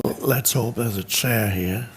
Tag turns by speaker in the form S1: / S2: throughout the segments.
S1: Let's hope there's a chair here.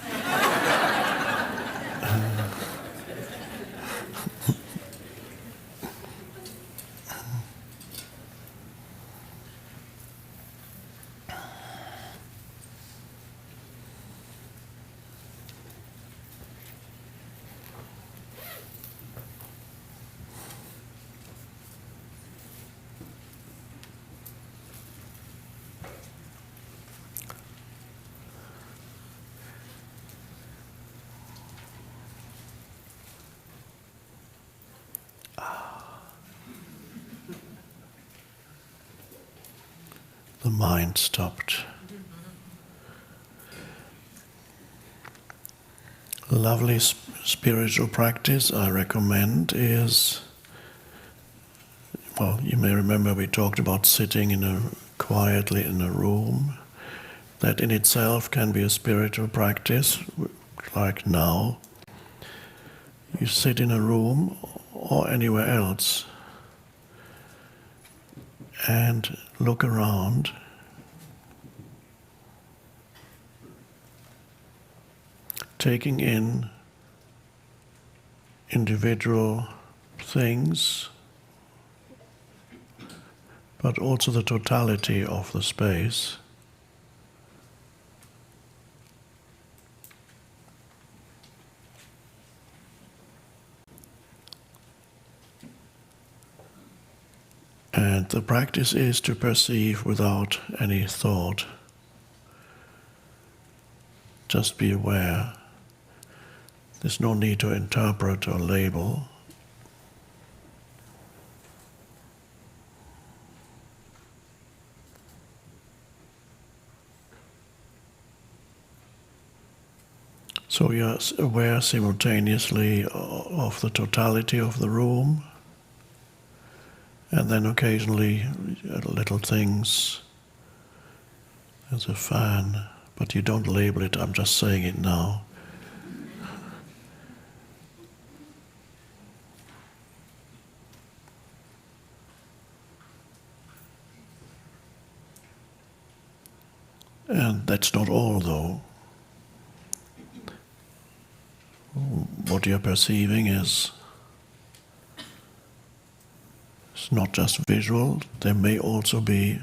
S1: The mind stopped. A lovely spiritual practice I recommend is, well, you may remember we talked about sitting quietly in a room. That in itself can be a spiritual practice, like now. You sit in a room or anywhere else and look around, taking in individual things, but also the totality of the space. And the practice is to perceive without any thought. Just be aware. There's no need to interpret or label. So you're aware simultaneously of the totality of the room, and then occasionally little things. There's a fan, but you don't label it, I'm just saying it now. And that's not all, though. What you're perceiving is not just visual. There may also be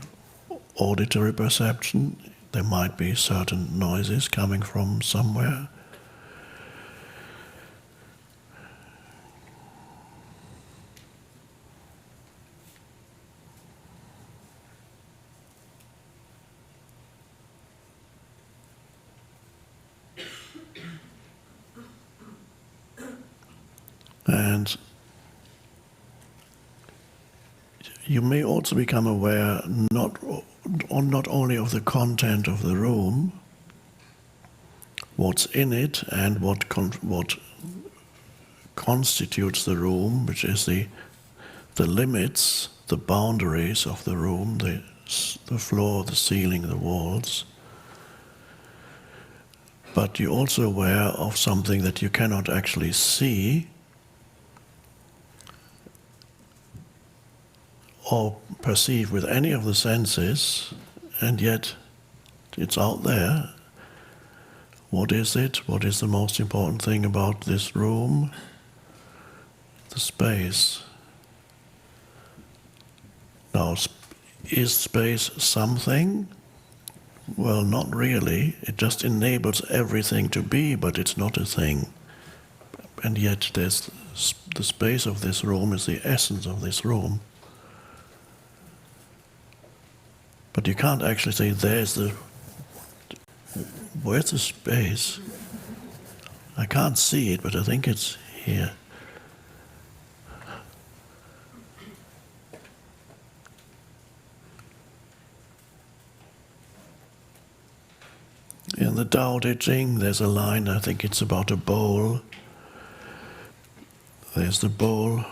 S1: auditory perception. There might be certain noises coming from somewhere. And you may also become aware not only of the content of the room, what's in it, and what constitutes the room, which is the limits, the boundaries of the room, the floor, the ceiling, the walls. But you're also aware of something that you cannot actually see or perceive with any of the senses, and yet it's out there. What is it? What is the most important thing about this room? The space. Now, is space something? Well, not really. It just enables everything to be, but it's not a thing. And yet there's the space of this room is the essence of this room. But you can't actually say, where's the space? I can't see it, but I think it's here. In the Tao Te Ching, there's a line, I think it's about a bowl. There's the bowl,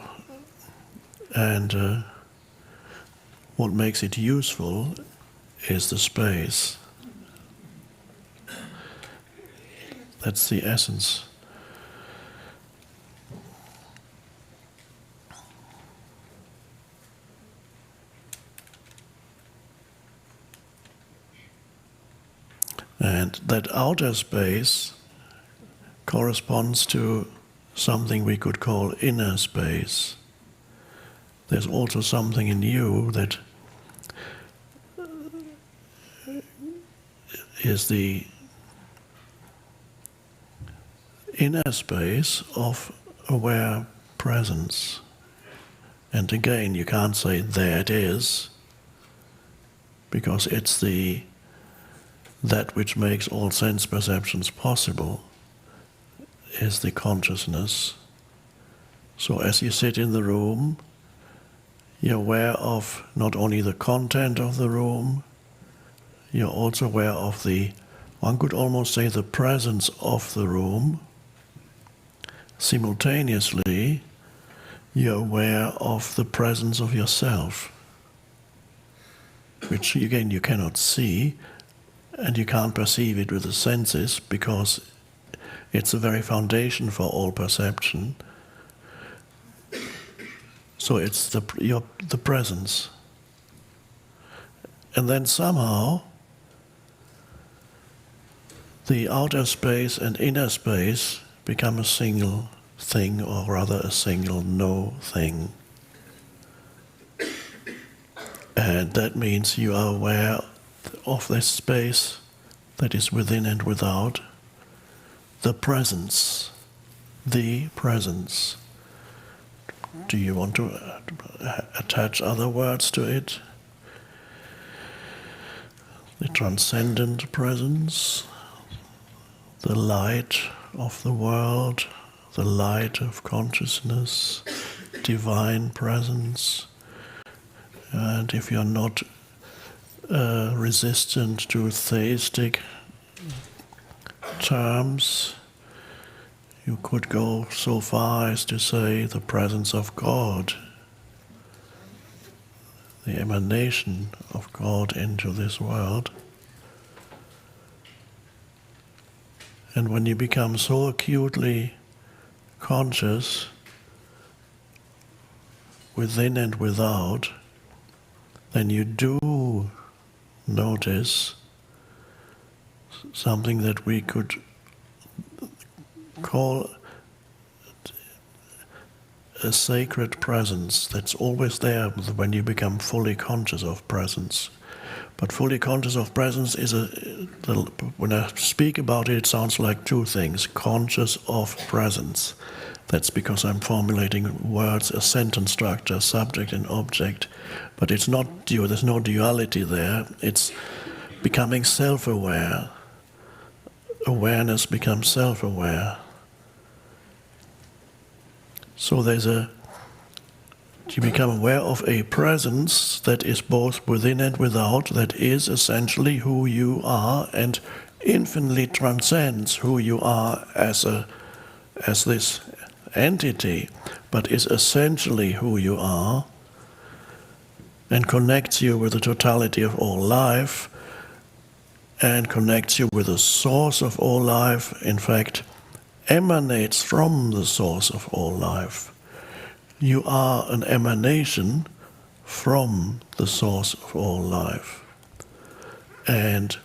S1: and what makes it useful is the space. That's the essence. And that outer space corresponds to something we could call inner space. There's also something in you that is the inner space of aware presence. And again, you can't say there it is, because it's that which makes all sense perceptions possible is the consciousness. So as you sit in the room, you're aware of not only the content of the room, you're also aware of one could almost say the presence of the room. Simultaneously, you're aware of the presence of yourself, which again you cannot see, and you can't perceive it with the senses because it's the very foundation for all perception. So it's the presence. And then somehow the outer space and inner space become a single thing, or rather a single no thing. And that means you are aware of this space that is within and without, the presence. The presence. Do you want to attach other words to it? The transcendent presence, the light of the world, the light of consciousness, divine presence. And if you're not resistant to theistic terms, you could go so far as to say the presence of God, the emanation of God into this world. And when you become so acutely conscious, within and without, then you do notice something that we could call a sacred presence that's always there when you become fully conscious of presence. But fully conscious of presence is when I speak about it, it sounds like two things. Conscious of presence. That's because I'm formulating words, a sentence structure, subject and object. But it's not there's no duality there. It's becoming self-aware. Awareness becomes self-aware. So you become aware of a presence that is both within and without, that is essentially who you are and infinitely transcends who you are as this entity, but is essentially who you are and connects you with the totality of all life and connects you with the source of all life, in fact, emanates from the source of all life. You are an emanation from the source of all life. And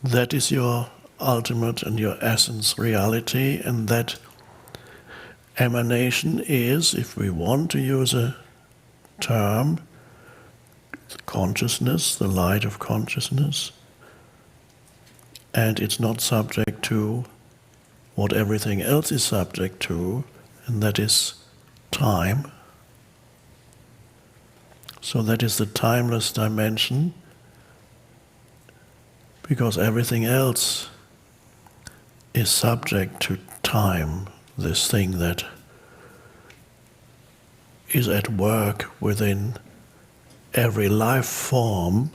S1: that is your ultimate and your essence reality, and that emanation is, if we want to use a term, consciousness, the light of consciousness, and it's not subject to what everything else is subject to, and that is time. So that is the timeless dimension, because everything else is subject to time, this thing that is at work within every life form,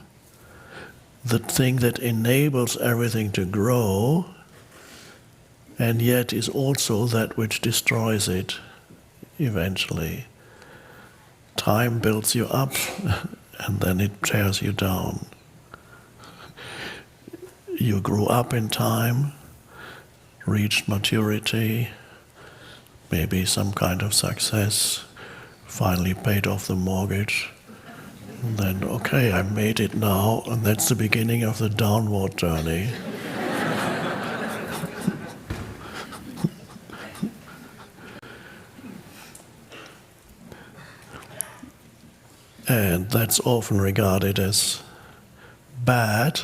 S1: the thing that enables everything to grow, and yet is also that which destroys it eventually. Time builds you up and then it tears you down. You grew up in time, reached maturity, maybe some kind of success, finally paid off the mortgage, And then, okay, I made it now, and that's the beginning of the downward journey. And that's often regarded as bad,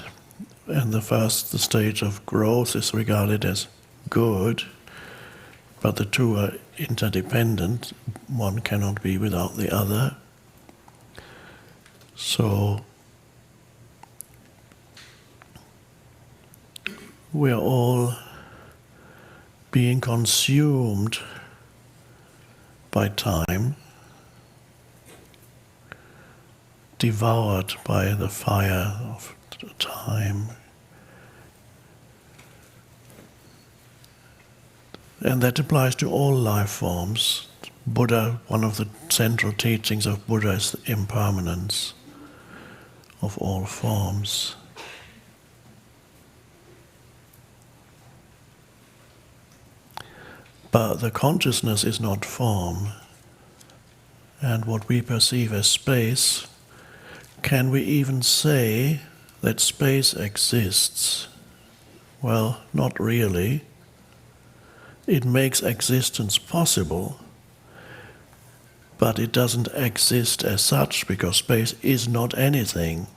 S1: and the stage of growth is regarded as good, but the two are interdependent. One cannot be without the other. So we are all being consumed by time, devoured by the fire of time. And that applies to all life forms. Buddha, one of the central teachings of Buddha is the impermanence of all forms. But the consciousness is not form. And what we perceive as space, can we even say that space exists? Well, not really. It makes existence possible, but it doesn't exist as such because space is not anything.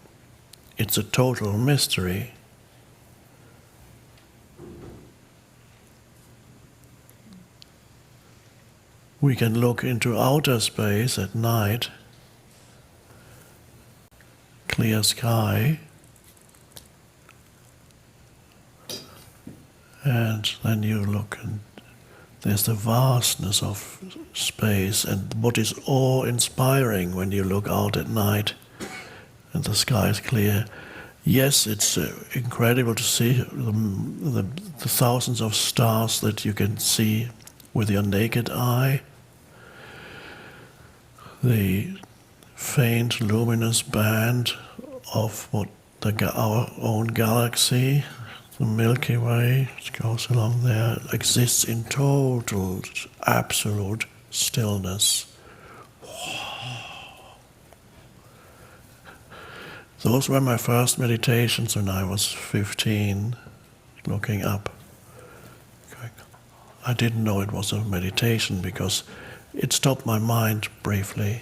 S1: It's a total mystery. We can look into outer space at night, clear sky, and then you look and there's the vastness of space, and what is awe-inspiring when you look out at night and the sky is clear. Yes, it's incredible to see the thousands of stars that you can see with your naked eye, the faint luminous band of our own galaxy, the Milky Way, it goes along there, exists in total, absolute stillness. Those were my first meditations when I was 15, looking up. I didn't know it was a meditation because it stopped my mind briefly.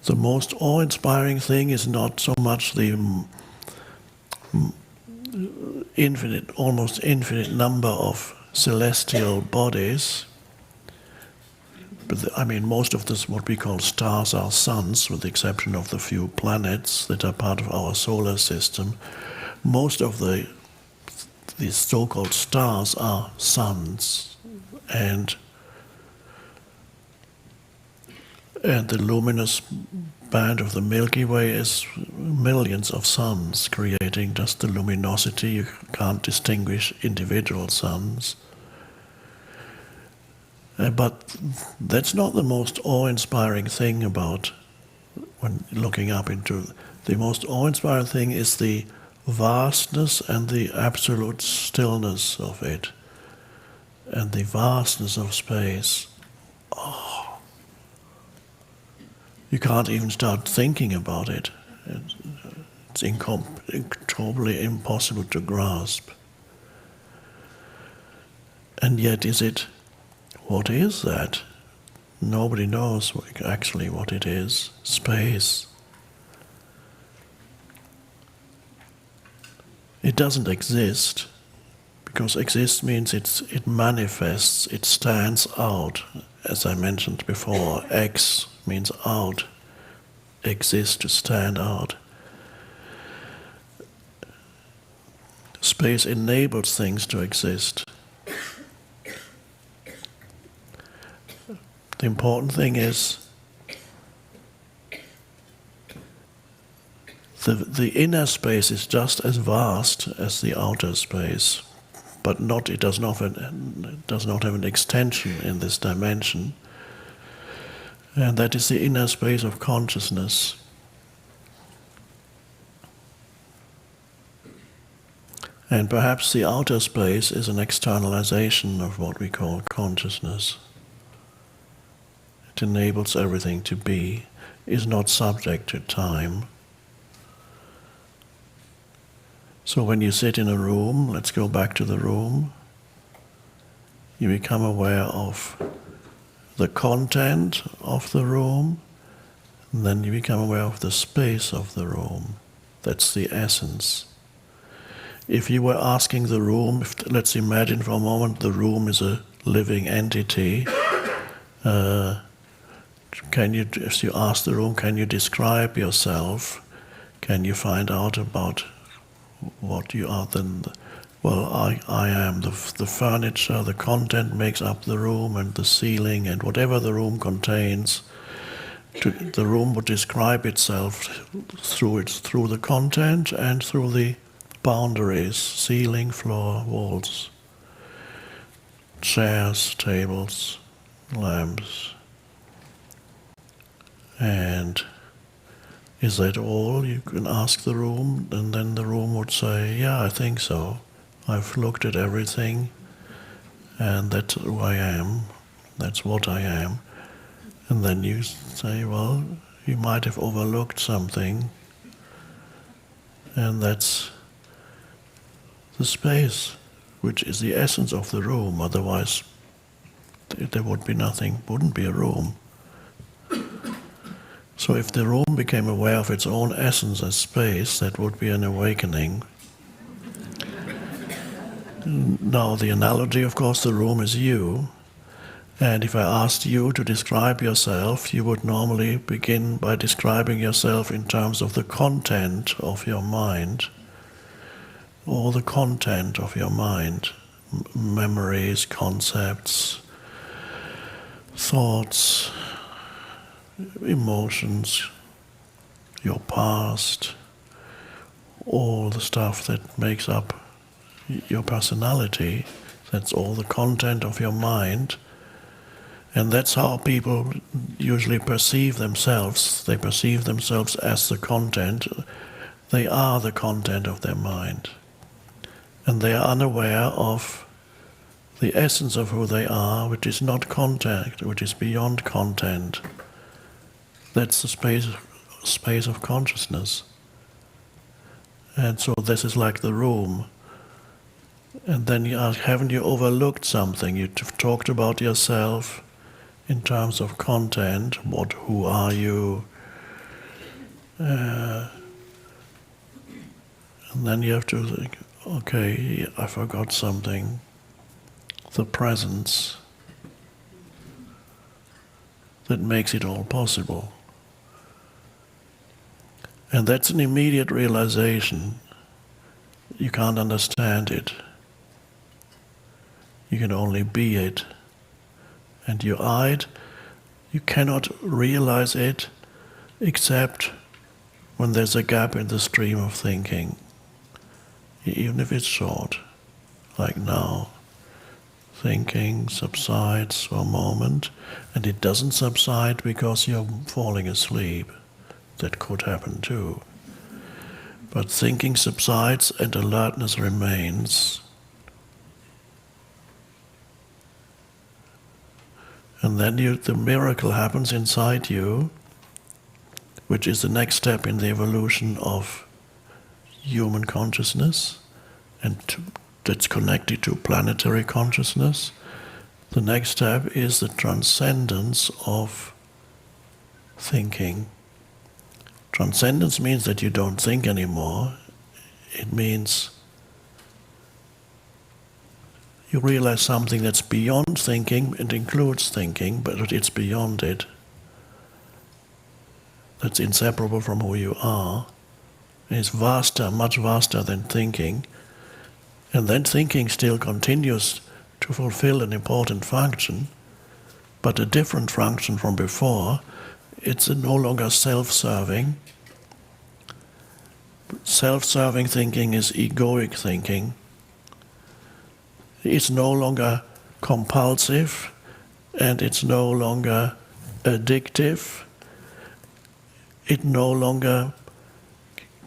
S1: The most awe-inspiring thing is not so much the almost infinite number of celestial bodies, but most of this, what we call stars, are suns, with the exception of the few planets that are part of our solar system. Most of these so-called stars are suns, and the luminous band of the Milky Way is millions of suns, creating just the luminosity. You can't distinguish individual suns. But that's not the most awe-inspiring thing about when looking up into. The most awe-inspiring thing is the vastness and the absolute stillness of it, and the vastness of space. You can't even start thinking about it. It's totally impossible to grasp. And yet, what is that? Nobody knows actually what it is. Space. It doesn't exist, because exist means it manifests, it stands out. As I mentioned before, X means out, exist, to stand out. Space enables things to exist. The important thing is the inner space is just as vast as the outer space, but it does not have an extension in this dimension. And that is the inner space of consciousness. And perhaps the outer space is an externalization of what we call consciousness. what enables everything to be, is not subject to time. So when you sit in a room, let's go back to the room, you become aware of the content of the room, and then you become aware of the space of the room. That's the essence. If you were asking the room, let's imagine for a moment the room is a living entity, if you ask the room, can you describe yourself? Can you find out about what you are? Then, well, I am the furniture, the content makes up the room, and the ceiling, and whatever the room contains. The room would describe itself through the content and through the boundaries: ceiling, floor, walls, chairs, tables, lamps. And is that all? You can ask the room, and then the room would say, yeah, I think so. I've looked at everything, and that's who I am. That's what I am. And then you say, well, you might have overlooked something, and that's the space, which is the essence of the room. Otherwise, there would be nothing, wouldn't be a room. So if the room became aware of its own essence as space, that would be an awakening. Now, the analogy, of course, the room is you. And if I asked you to describe yourself, you would normally begin by describing yourself in terms of the content of your mind, or the content of your mind, memories, concepts, thoughts, emotions, your past, all the stuff that makes up your personality. That's all the content of your mind. And that's how people usually perceive themselves. They perceive themselves as the content. They are the content of their mind. And they are unaware of the essence of who they are, which is not content, which is beyond content. That's the space of consciousness. And so this is like the room. And then you ask, haven't you overlooked something? You've talked about yourself in terms of content. Who are you? And then you have to think, okay, I forgot something. The presence that makes it all possible. And that's an immediate realization. You can't understand it. You can only be it. And you cannot realize it except when there's a gap in the stream of thinking. Even if it's short, like now. Thinking subsides for a moment, and it doesn't subside because you're falling asleep. That could happen too. But thinking subsides and alertness remains. And then the miracle happens inside you, which is the next step in the evolution of human consciousness, and that's connected to planetary consciousness. The next step is the transcendence of thinking. Transcendence means that you don't think anymore. It means you realize something that's beyond thinking. It includes thinking, but it's beyond it. That's inseparable from who you are. It's vaster, much vaster than thinking. And then thinking still continues to fulfill an important function, but a different function from before. It's no longer self-serving. Self-serving thinking is egoic thinking. It's no longer compulsive, and it's no longer addictive. It no longer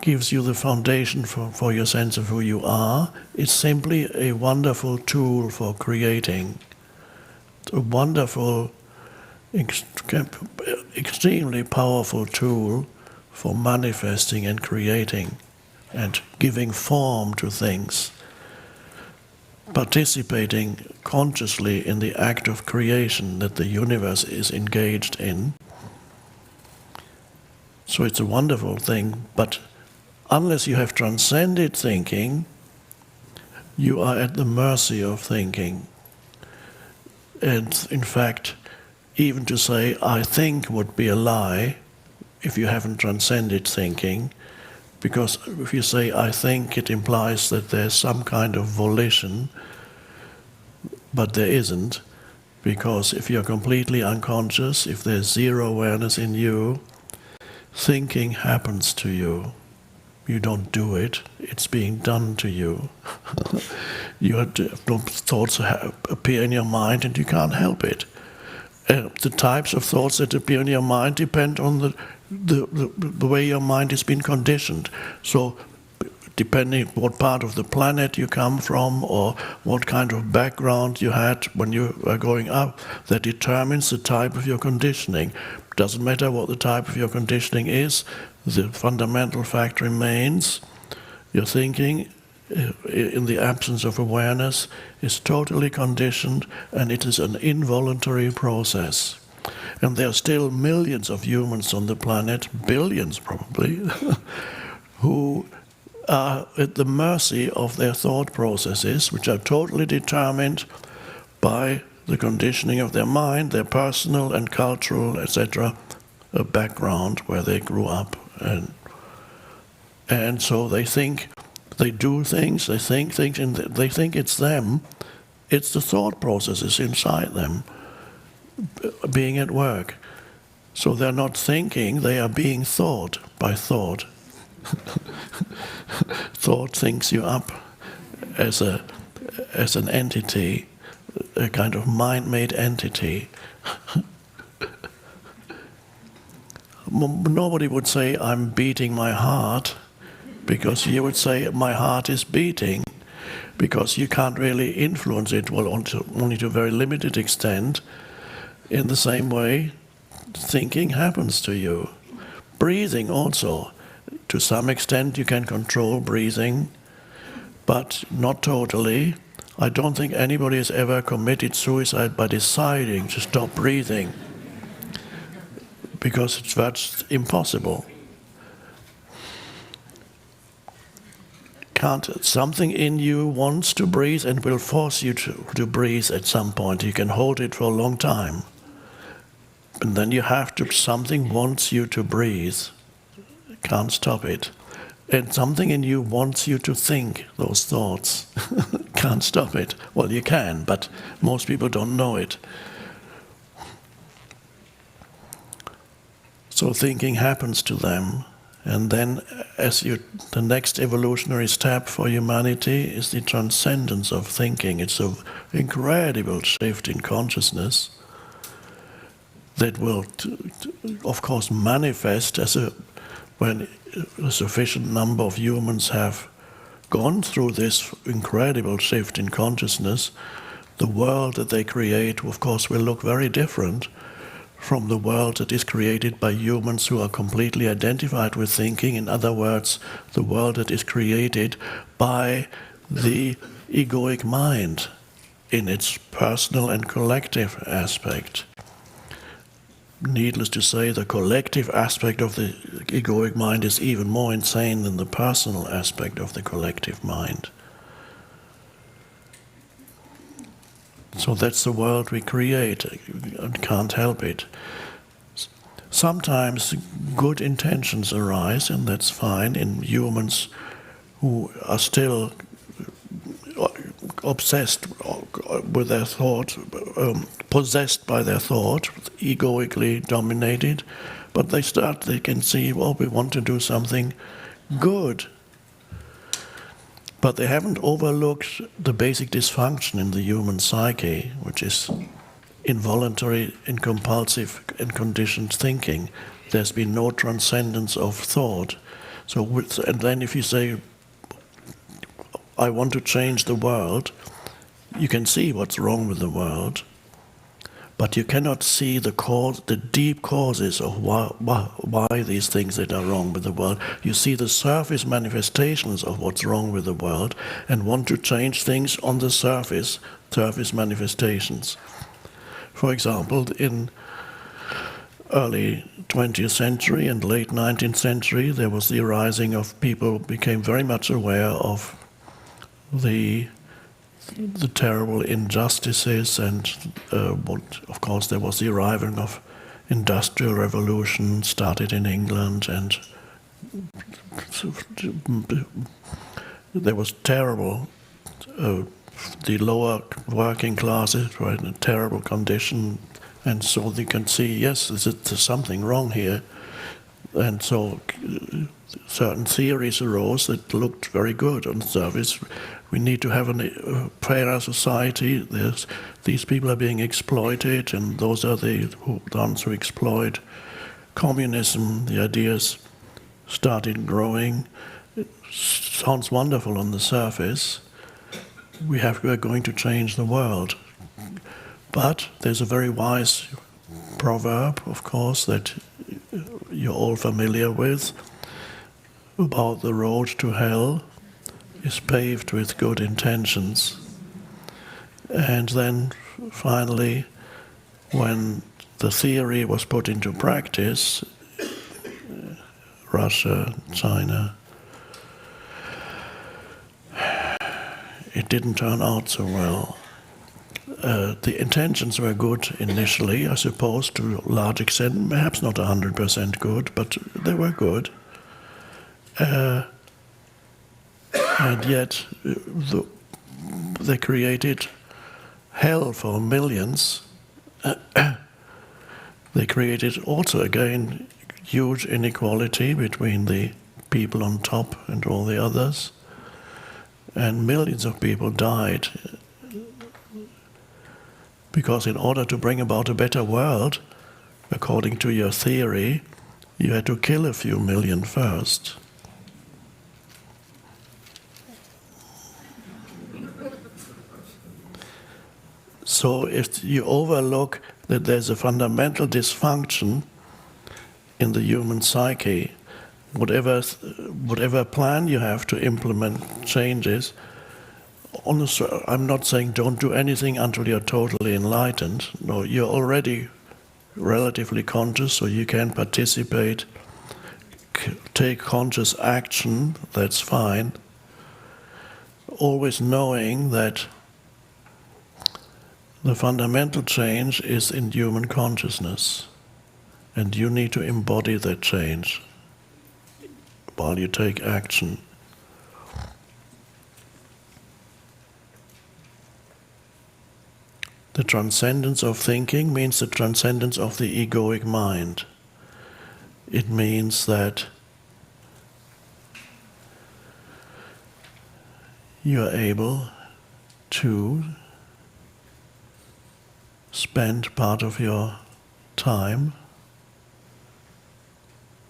S1: gives you the foundation for your sense of who you are. It's simply a wonderful tool for creating, a wonderful extremely powerful tool for manifesting and creating and giving form to things, participating consciously in the act of creation that the universe is engaged in. So it's a wonderful thing, but unless you have transcended thinking, you are at the mercy of thinking. And in fact, even to say, I think, would be a lie if you haven't transcended thinking, because if you say, I think, it implies that there's some kind of volition, but there isn't, because if you're completely unconscious, if there's zero awareness in you, thinking happens to you. You don't do it, it's being done to you. Thoughts appear in your mind and you can't help it. The types of thoughts that appear in your mind depend on the way your mind has been conditioned. So depending what part of the planet you come from or what kind of background you had when you were growing up, that determines the type of your conditioning. Doesn't matter what the type of your conditioning is, the fundamental fact remains, your thinking in the absence of awareness is totally conditioned, and it is an involuntary process. And there are still millions of humans on the planet, billions probably, who are at the mercy of their thought processes, which are totally determined by the conditioning of their mind, their personal and cultural, etc., background where they grew up. And so they think, they do things, they think things, and they think it's them. It's the thought processes inside them being at work. So they're not thinking, they are being thought by thought. Thought thinks you up as an entity, a kind of mind-made entity. Nobody would say, I'm beating my heart, because you would say, my heart is beating, because you can't really influence it, well, only to a very limited extent. In the same way, thinking happens to you. Breathing also. To some extent you can control breathing, but not totally. I don't think anybody has ever committed suicide by deciding to stop breathing, because that's impossible. Something in you wants to breathe and will force you to breathe at some point. You can hold it for a long time. And then you have to, something wants you to breathe. Can't stop it. And something in you wants you to think those thoughts. Can't stop it. Well, you can, but most people don't know it. So thinking happens to them. And then the next evolutionary step for humanity is the transcendence of thinking. It's an incredible shift in consciousness that will, of course, manifest when a sufficient number of humans have gone through this incredible shift in consciousness. The world that they create, of course, will look very different from the world that is created by humans who are completely identified with thinking. In other words, the world that is created by the egoic mind in its personal and collective aspect. Needless to say, the collective aspect of the egoic mind is even more insane than the personal aspect of the collective mind. So that's the world we create, and can't help it. Sometimes good intentions arise, and that's fine, in humans who are still obsessed with their thought, possessed by their thought, egoically dominated, but they can see, well, we want to do something good. But they haven't overlooked the basic dysfunction in the human psyche, which is involuntary and compulsive and conditioned thinking. There's been no transcendence of thought. And then if you say, I want to change the world, you can see what's wrong with the world. But you cannot see the deep causes of why these things that are wrong with the world. You see the surface manifestations of what's wrong with the world and want to change things on the surface manifestations. For example, in early 20th century and late 19th century, there was the arising of people became very much aware of the terrible injustices and of course there was the arrival of industrial revolution started in England, and there was terrible the lower working classes were in a terrible condition, and so they can see, yes, there's something wrong here. And so certain theories arose that looked very good on the surface. We need to have a fairer society. These people are being exploited, and those are the ones who exploit communism. The ideas started growing. It sounds wonderful on the surface. We are going to change the world. But there's a very wise proverb, of course, that you're all familiar with, about the road to hell is paved with good intentions. And then finally, when the theory was put into practice, Russia, China, it didn't turn out so well. The intentions were good initially, I suppose, to a large extent, perhaps not 100% good, but they were good. And yet they created hell for millions. They created also, again, huge inequality between the people on top and all the others. And millions of people died. Because in order to bring about a better world, according to your theory, you had to kill a few million first. So if you overlook that there's a fundamental dysfunction in the human psyche, whatever plan you have to implement changes, honestly, I'm not saying don't do anything until you're totally enlightened. No, you're already relatively conscious, so you can participate, take conscious action, that's fine. Always knowing that the fundamental change is in human consciousness, and you need to embody that change while you take action. The transcendence of thinking means the transcendence of the egoic mind. It means that you are able to spend part of your time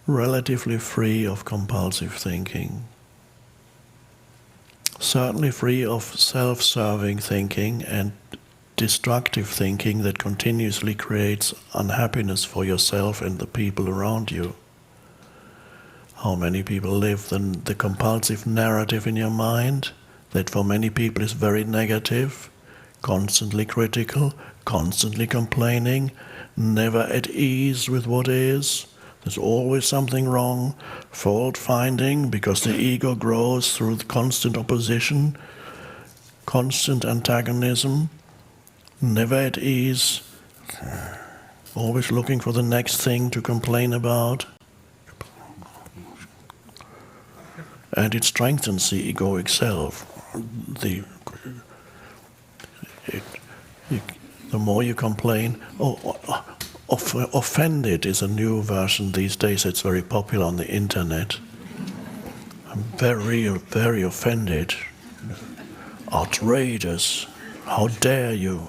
S1: relatively free of compulsive thinking. Certainly free of self-serving thinking and destructive thinking that continuously creates unhappiness for yourself and the people around you. How many people live the compulsive narrative in your mind that for many people is very negative, constantly critical, constantly complaining, never at ease with what is. There's always something wrong, fault finding, because the ego grows through the constant opposition, constant antagonism, never at ease, always looking for the next thing to complain about. And it strengthens the egoic self. The more you complain, offended is a new version these days. It's very popular on the internet. I'm very, very offended. Outrageous. How dare you?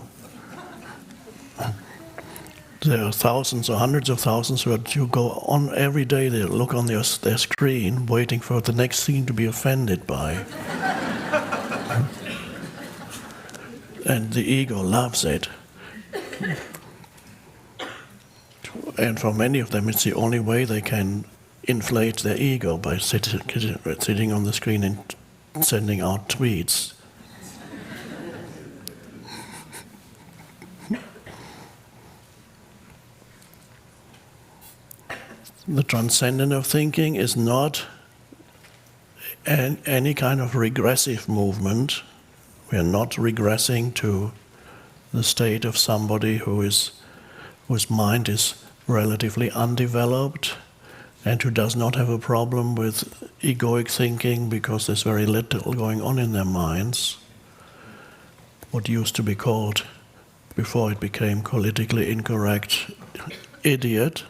S1: There are thousands or hundreds of thousands who go on every day, they look on their screen waiting for the next thing to be offended by. And the ego loves it. And for many of them, it's the only way they can inflate their ego by sitting on the screen and sending out tweets. The transcendence of thinking is not any kind of regressive movement. We are not regressing to the state of somebody whose mind is relatively undeveloped and who does not have a problem with egoic thinking because there's very little going on in their minds. What used to be called, before it became politically incorrect, idiot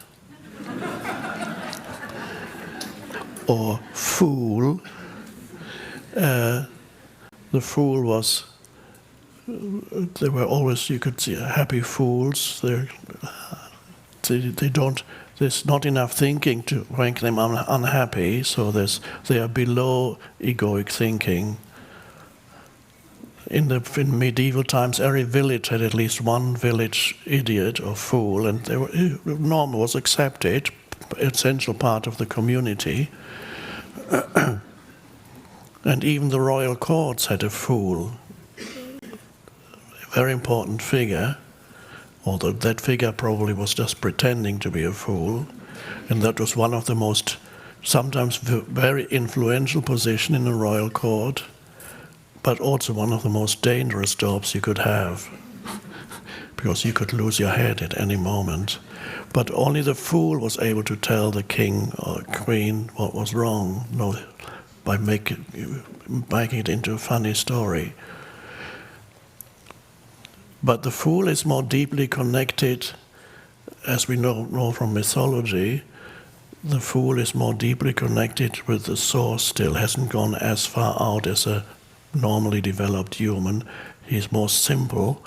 S1: or fool. The fool was, there were always, you could see happy fools. They don't, there's not enough thinking to make them unhappy, so they are below egoic thinking. In medieval times, every village had at least one village idiot or fool, and normal was accepted, essential part of the community. And even the royal courts had a fool, a very important figure, although that figure probably was just pretending to be a fool, and that was one of the most, sometimes very influential position in the royal court, but also one of the most dangerous jobs you could have, because you could lose your head at any moment. But only the fool was able to tell the king or queen what was wrong, by making it into a funny story. But the fool is more deeply connected, as we know from mythology. The fool is more deeply connected with the source still, hasn't gone as far out as a normally developed human. He's more simple.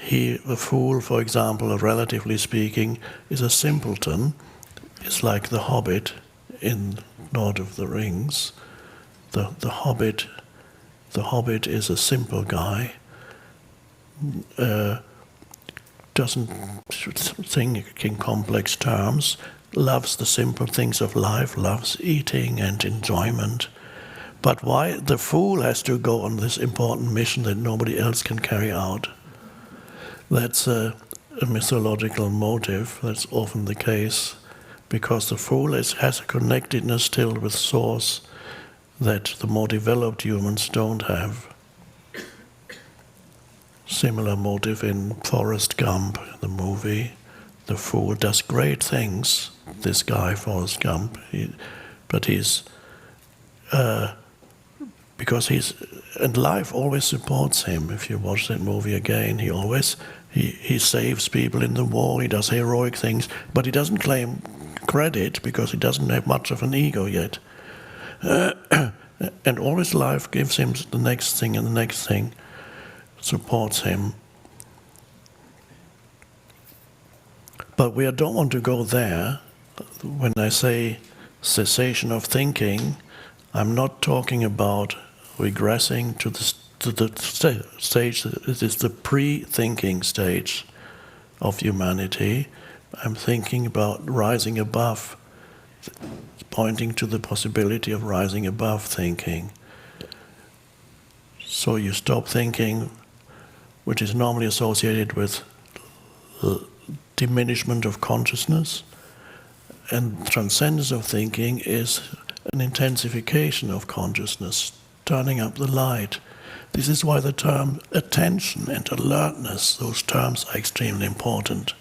S1: The fool, for example, relatively speaking, is a simpleton. It's like the Hobbit in Lord of the Rings. The Hobbit is a simple guy. Doesn't think in complex terms. Loves the simple things of life. Loves eating and enjoyment. But why the fool has to go on this important mission that nobody else can carry out? That's a mythological motive. That's often the case, because the fool has a connectedness still with source that the more developed humans don't have. Similar motive in Forrest Gump, the movie. The fool does great things, this guy, Forrest Gump, and life always supports him. If you watch that movie again, he saves people in the war, he does heroic things, but he doesn't claim credit because he doesn't have much of an ego yet. And always life gives him the next thing and the next thing, supports him. But we don't want to go there. When I say cessation of thinking, I'm not talking about regressing to the stage that is the pre-thinking stage of humanity. I'm thinking about rising above, pointing to the possibility of rising above thinking. So you stop thinking, which is normally associated with diminishment of consciousness, and transcendence of thinking is an intensification of consciousness, turning up the light. This is why the term attention and alertness, those terms are extremely important.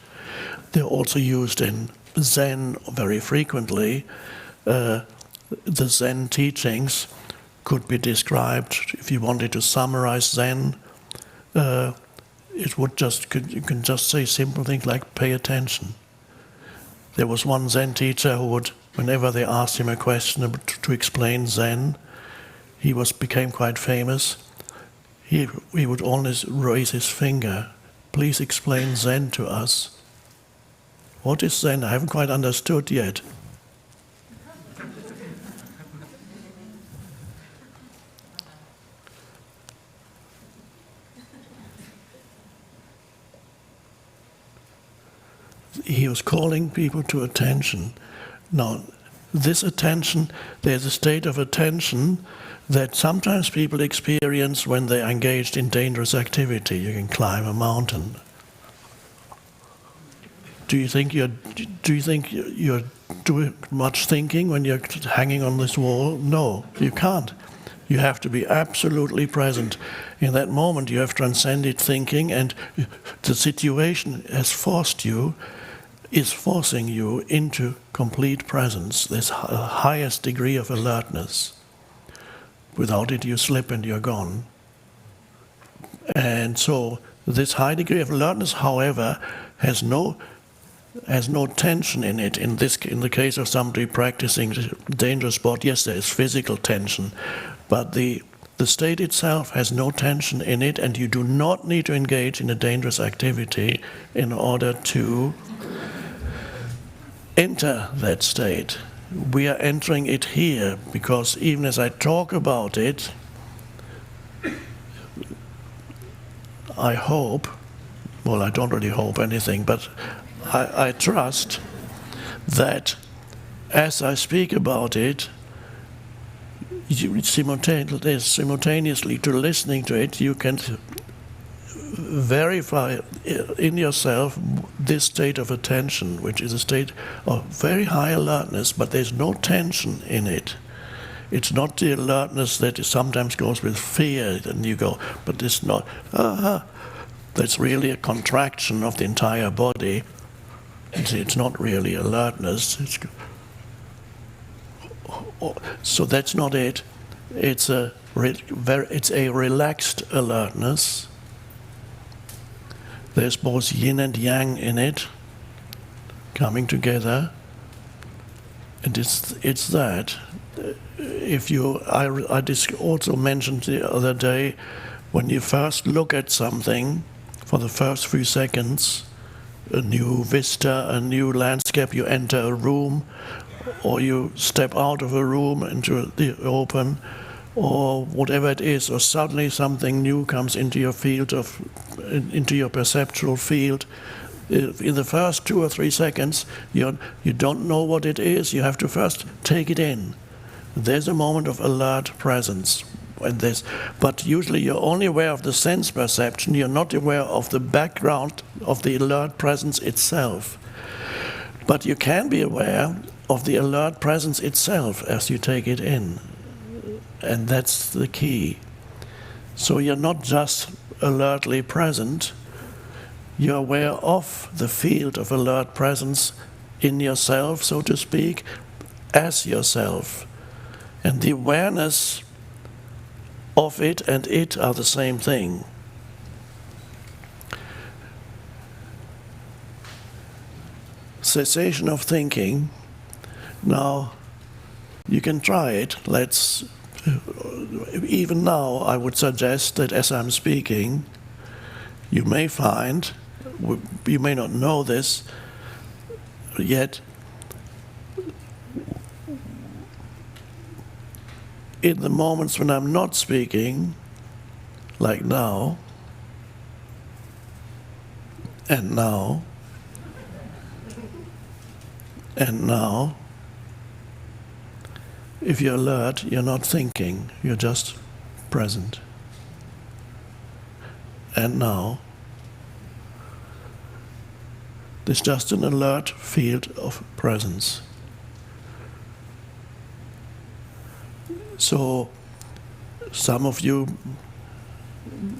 S1: They're also used in Zen very frequently. The Zen teachings could be described, if you wanted to summarize Zen, you can just say simple things like pay attention. There was one Zen teacher who would, whenever they asked him a question to explain Zen, he became quite famous. He would always raise his finger. Please explain Zen to us. What is Zen? I haven't quite understood yet. he was calling people to attention. Now, this attention, there's a state of attention that sometimes people experience when they're engaged in dangerous activity. You can climb a mountain. Do you think you're doing much thinking when you're hanging on this wall? No, you can't. You have to be absolutely present. In that moment you have transcended thinking, and the situation is forcing you into complete presence, this highest degree of alertness. Without it you slip and you're gone. And so this high degree of alertness, however, has no tension in it. In the case of somebody practicing dangerous sport, yes, there is physical tension, but the state itself has no tension in it, and you do not need to engage in a dangerous activity in order to enter that state. We are entering it here because even as I talk about it, I hope, well, I don't really hope anything, but I trust that as I speak about it, simultaneously to listening to it, you can verify in yourself this state of attention, which is a state of very high alertness, but there's no tension in it. It's not the alertness that sometimes goes with fear, and you go, but it's not, that's really a contraction of the entire body. It's not really alertness. So that's not it. It's a relaxed alertness. There's both yin and yang in it, coming together, and it's that. I also mentioned the other day, when you first look at something for the first few seconds, a new vista, a new landscape, you enter a room, or you step out of a room into the open, or whatever it is, or suddenly something new comes into your into your perceptual field. In the first 2 or 3 seconds, you don't know what it is. You have to first take it in. There's a moment of alert presence. But usually you're only aware of the sense perception. You're not aware of the background of the alert presence itself. But you can be aware of the alert presence itself as you take it in. And that's the key. So you're not just alertly present, you're aware of the field of alert presence in yourself, so to speak, as yourself. And the awareness of it and it are the same thing. Cessation of thinking. Now, you can try it. Even now, I would suggest that as I'm speaking, you may find, you may not know this yet, in the moments when I'm not speaking, like now, and now, and now, if you're alert, you're not thinking, you're just present. And now, there's just an alert field of presence. So, some of you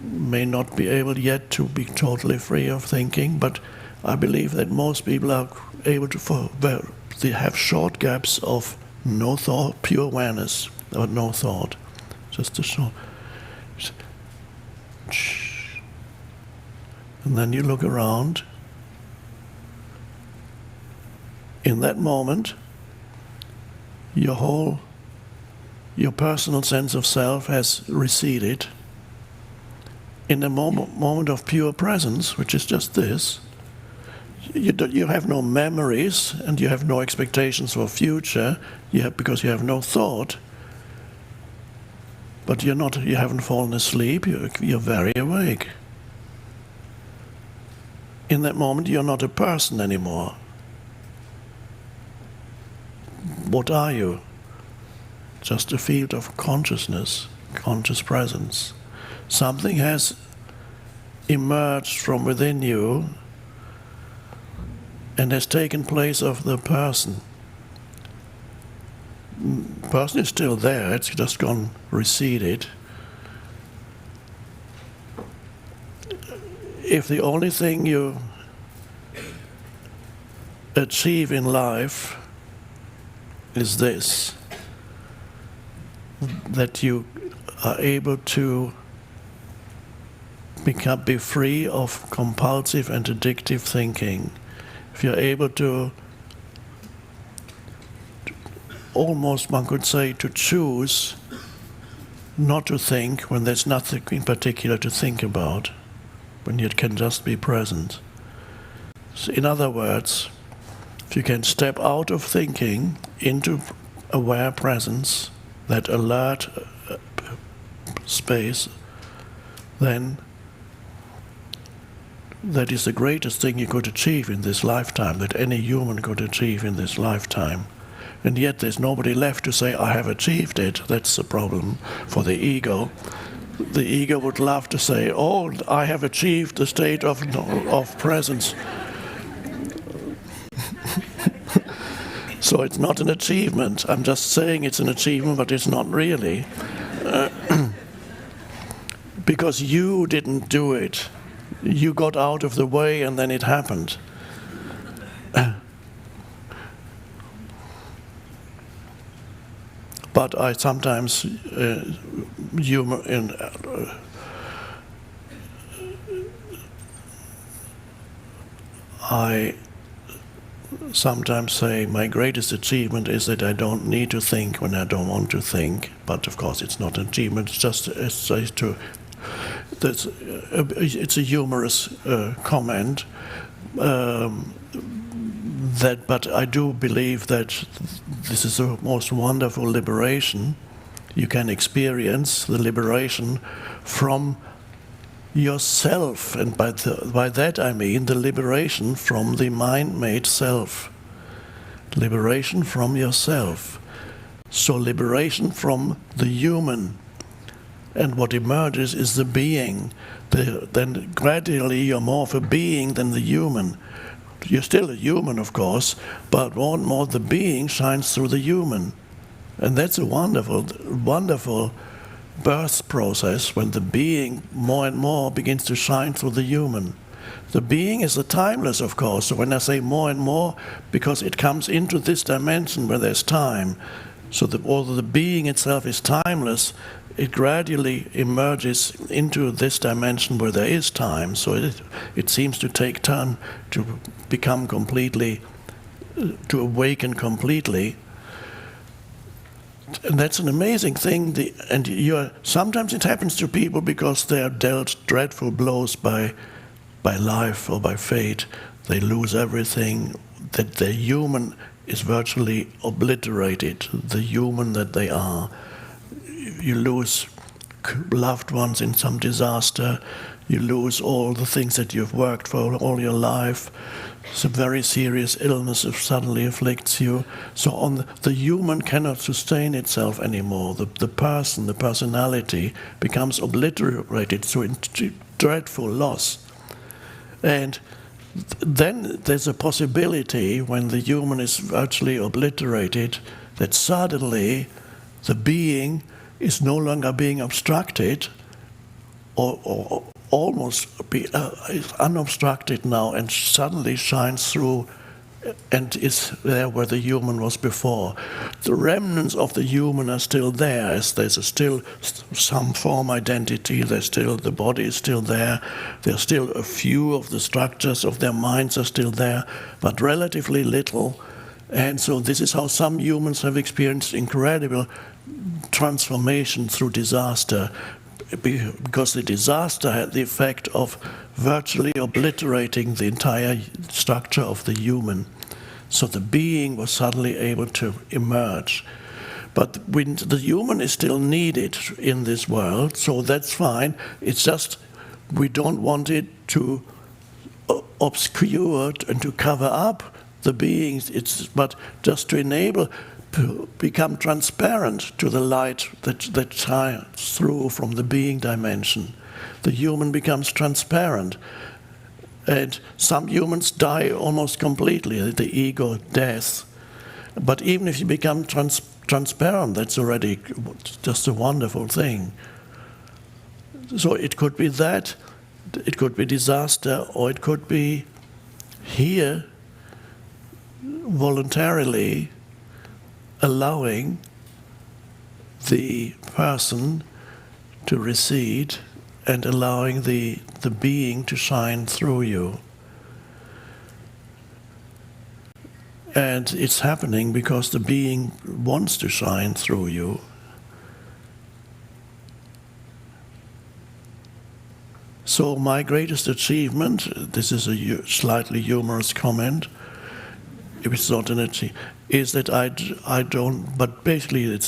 S1: may not be able yet to be totally free of thinking, but I believe that most people are able to, they have short gaps of no thought, pure awareness, or no thought. Just a short. And then you look around. In that moment, your personal sense of self has receded. In a moment of pure presence, which is just this, you have no memories and you have no expectations for future, because you have no thought. But you haven't fallen asleep, you're very awake. In that moment, you're not a person anymore. what are you? Just a field of consciousness, conscious presence. Something has emerged from within you and has taken place of the person. Person is still there, it's just gone receded. If the only thing you achieve in life is this, that you are able to be free of compulsive and addictive thinking, if you're able to, almost one could say, to choose not to think when there's nothing in particular to think about, when you can just be present. So in other words, if you can step out of thinking into aware presence, that alert space, then that is the greatest thing you could achieve in this lifetime, that any human could achieve in this lifetime. And yet there's nobody left to say, I have achieved it. That's the problem for the ego. The ego would love to say, oh, I have achieved the state of presence. So it's not an achievement. I'm just saying it's an achievement, but it's not really. Because you didn't do it. You got out of the way and then it happened. But I sometimes I sometimes say my greatest achievement is that I don't need to think when I don't want to think. But of course, it's not an achievement. It's just it's a humorous comment. But I do believe that this is the most wonderful liberation you can experience, the liberation from yourself, and by that I mean the liberation from the mind-made self. Liberation from yourself. So liberation from the human. And what emerges is the being. Then gradually you're more of a being than the human. You're still a human, of course, but more and more the being shines through the human. And that's a wonderful, wonderful birth process when the being more and more begins to shine through the human. The being is the timeless, of course. So when I say more and more, because it comes into this dimension where there's time. So although the being itself is timeless, it gradually emerges into this dimension where there is time. So it seems to take time to become completely, to awaken completely. And that's an amazing thing. Sometimes it happens to people because they are dealt dreadful blows by life or by fate. They lose everything. That their human is virtually obliterated, the human that they are. You lose loved ones in some disaster. You lose all the things that you've worked for all your life. Some very serious illness suddenly afflicts you. So the human cannot sustain itself anymore. The person, the personality becomes obliterated through dreadful loss. And then there's a possibility when the human is virtually obliterated that suddenly the being is no longer being obstructed or almost is unobstructed now and suddenly shines through and is there where the human was before. The remnants of the human are still there, as there's still some form identity, the body is still there, there's still a few of the structures of their minds are still there, but relatively little. And so this is how some humans have experienced incredible transformation through disaster, because the disaster had the effect of virtually obliterating the entire structure of the human. So the being was suddenly able to emerge. But when the human is still needed in this world, so that's fine. It's just we don't want it to obscure and to cover up the beings. But just to enable become transparent to the light that shines through from the being dimension. The human becomes transparent. And some humans die almost completely, the ego death. But even if you become transparent, that's already just a wonderful thing. So it could be that, it could be disaster, or it could be here voluntarily allowing the person to recede and allowing the being to shine through you. And it's happening because the being wants to shine through you. So my greatest achievement, this is a slightly humorous comment, if it's not an achievement, is that I don't, but basically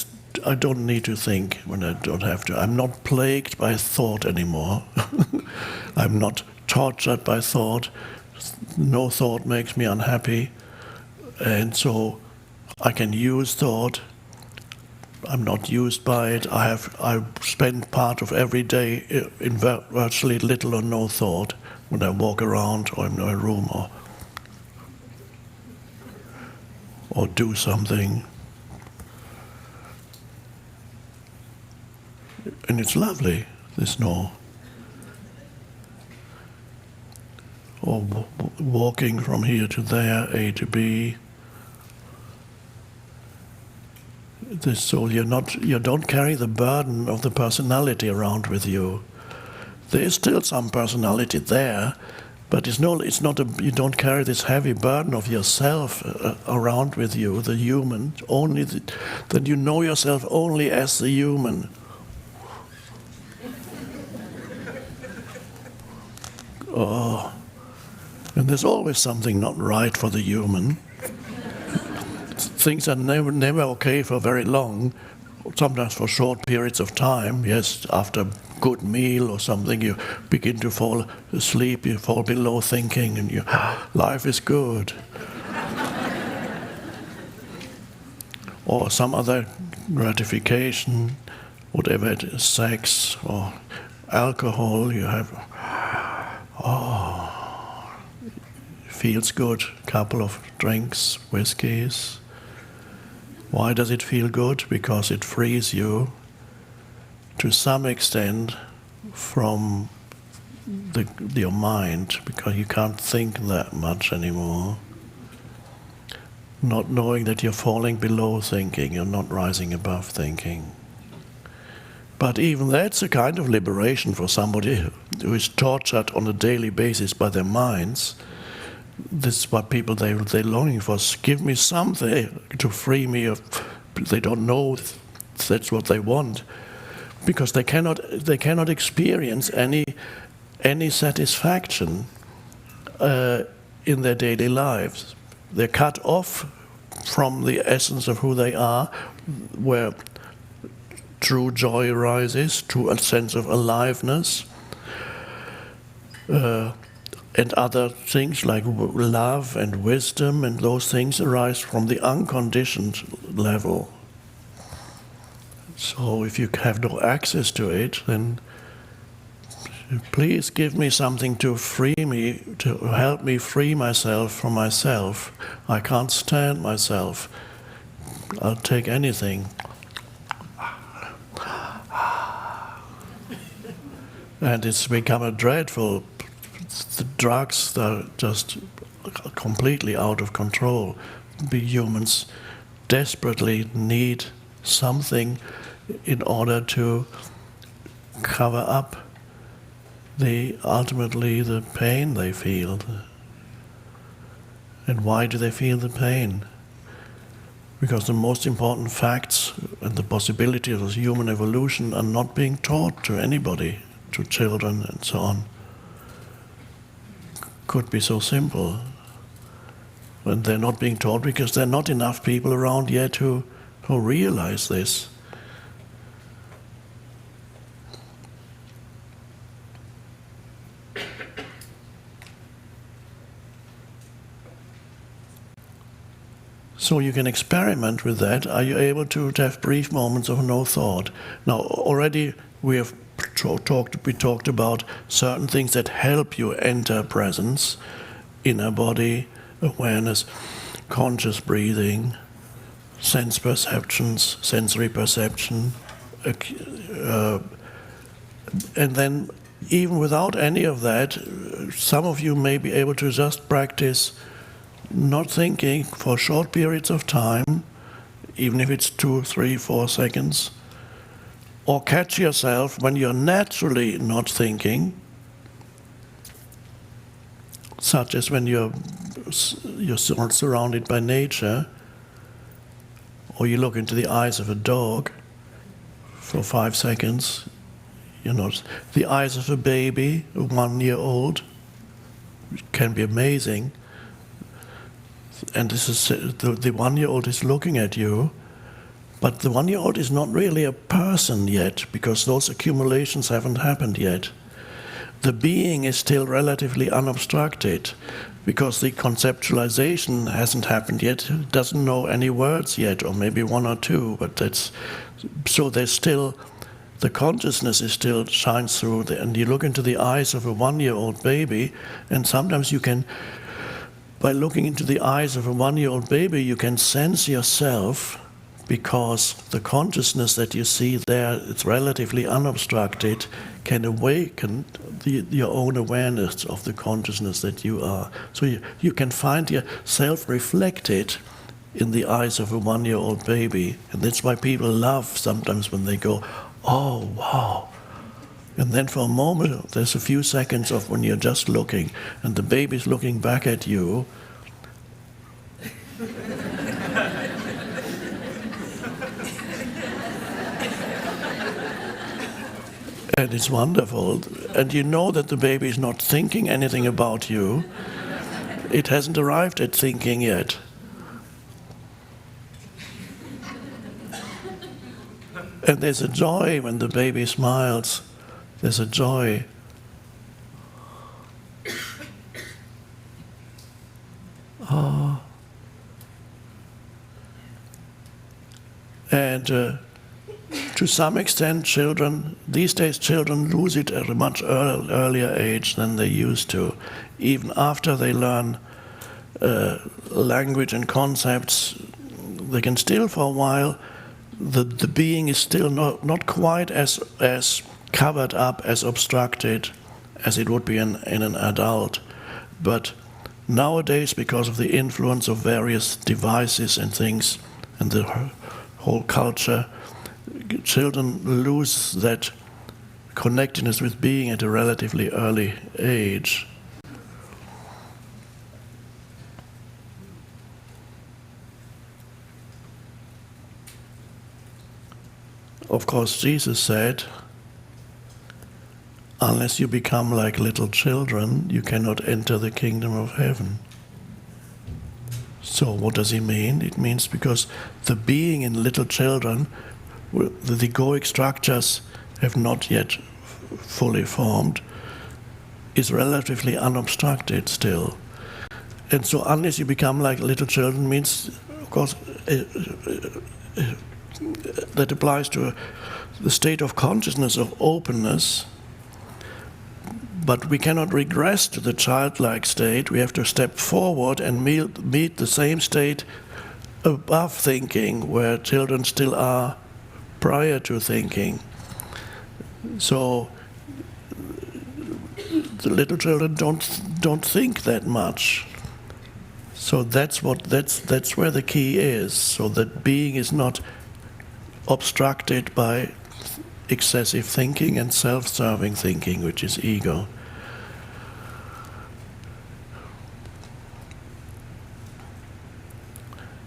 S1: I don't need to think when I don't have to. I'm not plagued by thought anymore. I'm not tortured by thought. No thought makes me unhappy. And so I can use thought. I'm not used by it. I spend part of every day in virtually little or no thought when I walk around or in my room or do something. And it's lovely, there's no... Or walking from here to there, A to B. So you don't carry the burden of the personality around with you. There is still some personality there, but you don't carry this heavy burden of yourself around with you, the human. That you know yourself only as the human. Oh, and there's always something not right for the human. Things are never okay for very long, sometimes for short periods of time. Yes, after a good meal or something, you begin to fall asleep, you fall below thinking, and life is good. Or some other gratification, whatever it is, sex or alcohol, you have, feels good, couple of drinks, whiskeys. Why does it feel good? Because it frees you to some extent from your mind, because you can't think that much anymore. Not knowing that you're falling below thinking, you're not rising above thinking. But even that's a kind of liberation for somebody who is tortured on a daily basis by their minds. This is what people, they're longing for. Give me something to free me of... They don't know that's what they want, because they cannot experience any satisfaction in their daily lives. They're cut off from the essence of who they are, where true joy arises, true sense of aliveness, and other things like love and wisdom, and those things arise from the unconditioned level. So if you have no access to it, then please give me something to free me, to help me free myself from myself. I can't stand myself. I'll take anything. And it's become a dreadful... The drugs are just completely out of control. The humans desperately need something in order to cover up ultimately the pain they feel. And why do they feel the pain? Because the most important facts and the possibility of human evolution are not being taught to anybody, to children and so on. Could be so simple. And they're not being taught because there are not enough people around yet who realize this. So you can experiment with that. Are you able to have brief moments of no thought? Now, already we talked about certain things that help you enter presence, inner body, awareness, conscious breathing, sense perceptions, sensory perception, and then even without any of that, some of you may be able to just practice not thinking for short periods of time, even if it's 2, 3, 4 seconds, or catch yourself when you're naturally not thinking, such as when you're surrounded by nature, or you look into the eyes of a dog for 5 seconds. You know, the eyes of a baby, a 1-year-old, can be amazing. And this is the 1-year-old is looking at you, but the 1-year-old is not really a person yet, because those accumulations haven't happened yet. The being is still relatively unobstructed, because the conceptualization hasn't happened yet. It doesn't know any words yet, or maybe 1 or 2, but that's so there's still. The consciousness is still shines through, and you look into the eyes of a 1-year-old baby, and sometimes you can, by looking into the eyes of a 1-year-old baby, you can sense yourself, because the consciousness that you see there, it's relatively unobstructed, can awaken your own awareness of the consciousness that you are. So you can find yourself reflected in the eyes of a 1-year-old baby, and that's why people laugh sometimes when they go, "Oh, wow." And then for a moment, there's a few seconds of when you're just looking, and the baby's looking back at you. And it's wonderful. And you know that the baby is not thinking anything about you. It hasn't arrived at thinking yet. And there's a joy when the baby smiles. There's a joy. Oh. And to some extent, these days children lose it at a much earlier age than they used to. Even after they learn language and concepts, they can still for a while, the being is still not quite as covered up, as obstructed as it would be in an adult. But nowadays, because of the influence of various devices and things and the whole culture, children lose that connectedness with being at a relatively early age. Of course, Jesus said, unless you become like little children, you cannot enter the kingdom of heaven. So what does he mean? It means because the being in little children, the egoic structures have not yet fully formed, is relatively unobstructed still. And so unless you become like little children means, of course, that applies to the state of consciousness of openness, but we cannot regress to the childlike state. We have to step forward and meet the same state above thinking, where children still are prior to thinking. So the little children don't think that much. So that's where the key is. So that being is not obstructed by excessive thinking and self-serving thinking, which is ego.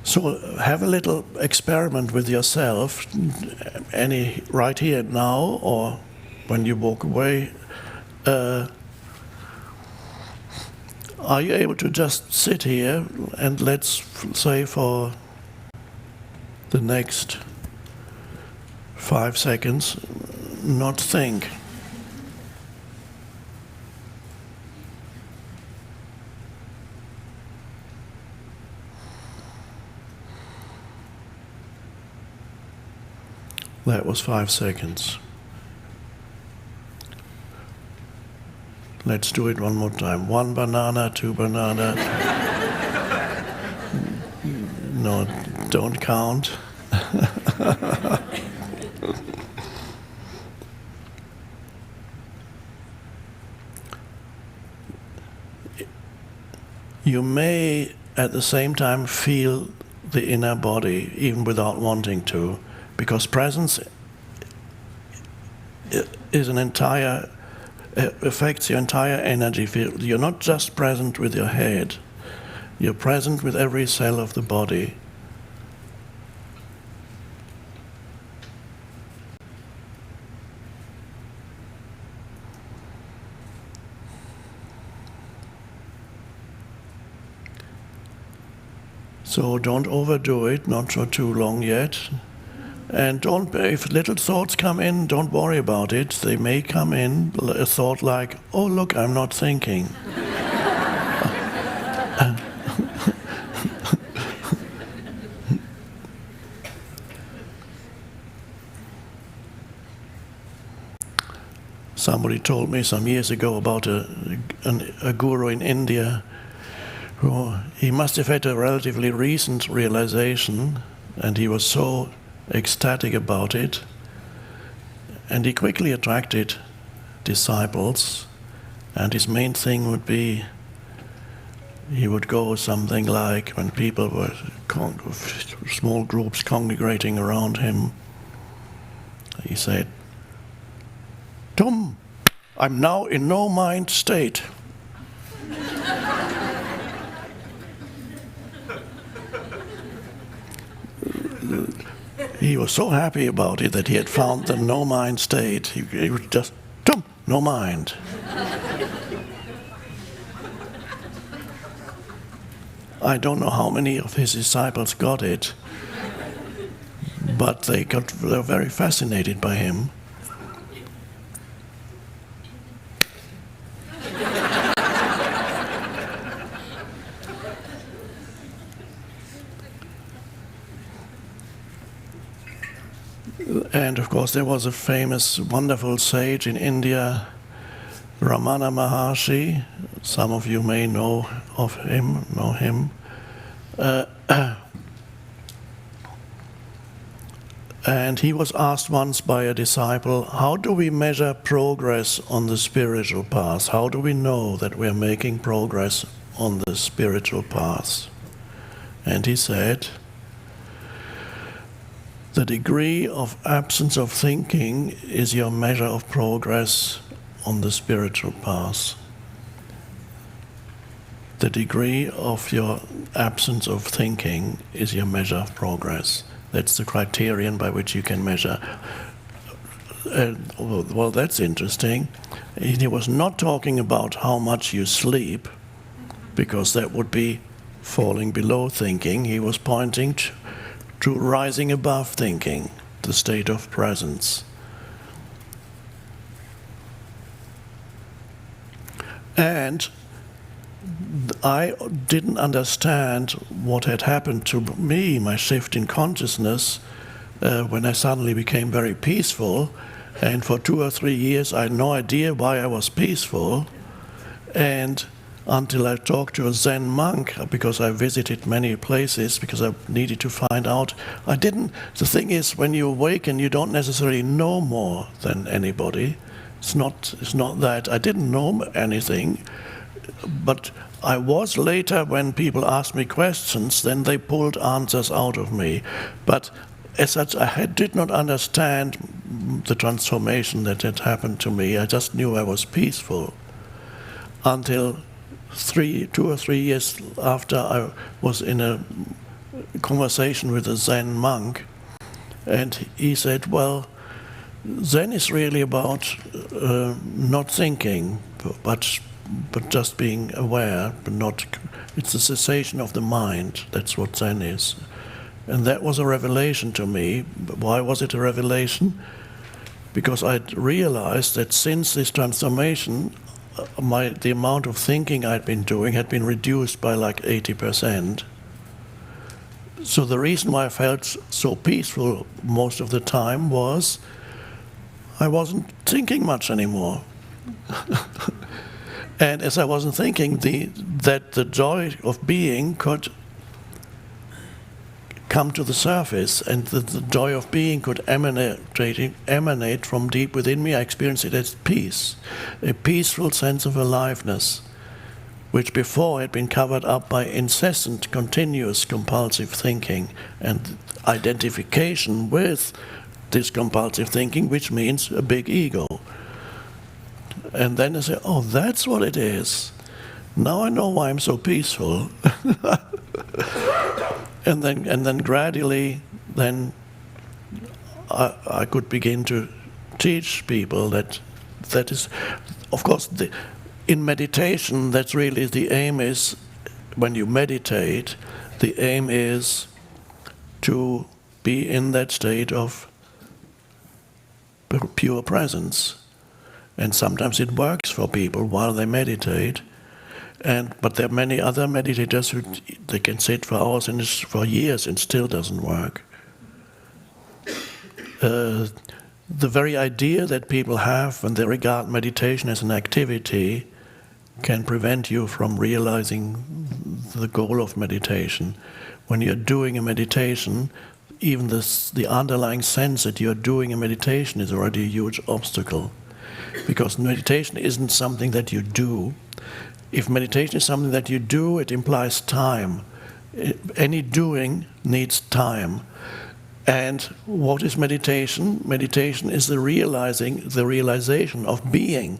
S1: So have a little experiment with yourself, right here and now, or when you walk away. Are you able to just sit here and let's say for the next 5 seconds, not think? That was 5 seconds. Let's do it one more time. 1 banana, 2 banana. No, don't count. You may at the same time feel the inner body even without wanting to, because presence is affects your entire energy field. You're not just present with your head, you're present with every cell of the body. So don't overdo it, not for too long yet. And if little thoughts come in, don't worry about it. They may come in, a thought like, oh look, I'm not thinking. Somebody told me some years ago about a guru in India. He must have had a relatively recent realization, and he was so ecstatic about it, and he quickly attracted disciples, and his main thing would be, he would go something like, when people were small groups congregating around him, he said, "Tom, I'm now in no mind state." He was so happy about it that he had found the no mind state. He was just, no mind. I don't know how many of his disciples got it, but they were very fascinated by him. And of course there was a famous, wonderful sage in India, Ramana Maharshi. Some of you may know him. And he was asked once by a disciple, how do we measure progress on the spiritual path? How do we know that we are making progress on the spiritual path? And he said, the degree of absence of thinking is your measure of progress on the spiritual path. The degree of your absence of thinking is your measure of progress. That's the criterion by which you can measure. Well, that's interesting. He was not talking about how much you sleep, because that would be falling below thinking. He was pointing to rising above thinking, the state of presence. And I didn't understand what had happened to me, my shift in consciousness, when I suddenly became very peaceful. And for 2 or 3 years I had no idea why I was peaceful. And until I talked to a Zen monk, because I visited many places, because I needed to find out. The thing is, when you awaken, you don't necessarily know more than anybody. It's not that. I didn't know anything, but I was later, when people asked me questions, then they pulled answers out of me. But as such, I did not understand the transformation that had happened to me. I just knew I was peaceful until 2 or 3 years after, I was in a conversation with a Zen monk, and he said, well, Zen is really about not thinking, but just being aware, it's the cessation of the mind. That's what Zen is. And that was a revelation to me. Why was it a revelation? Because I realized that since this transformation, the amount of thinking I'd been doing had been reduced by like 80%. So the reason why I felt so peaceful most of the time was I wasn't thinking much anymore. And as I wasn't thinking, that the joy of being could come to the surface, and the joy of being could emanate from deep within me. I experienced it as peace, a peaceful sense of aliveness, which before had been covered up by incessant, continuous, compulsive thinking and identification with this compulsive thinking, which means a big ego. And then I say, oh, that's what it is. Now I know why I'm so peaceful. And then gradually, then I could begin to teach people that is, of course, in meditation, that's really the aim is, when you meditate, the aim is to be in that state of pure presence. And sometimes it works for people while they meditate. But there are many other meditators who they can sit for hours and for years and still doesn't work. The very idea that people have when they regard meditation as an activity can prevent you from realizing the goal of meditation. When you're doing a meditation, even the underlying sense that you're doing a meditation is already a huge obstacle. Because meditation isn't something that you do. If meditation is something that you do, it implies time. Any doing needs time. And what is meditation? Meditation is the realization of being.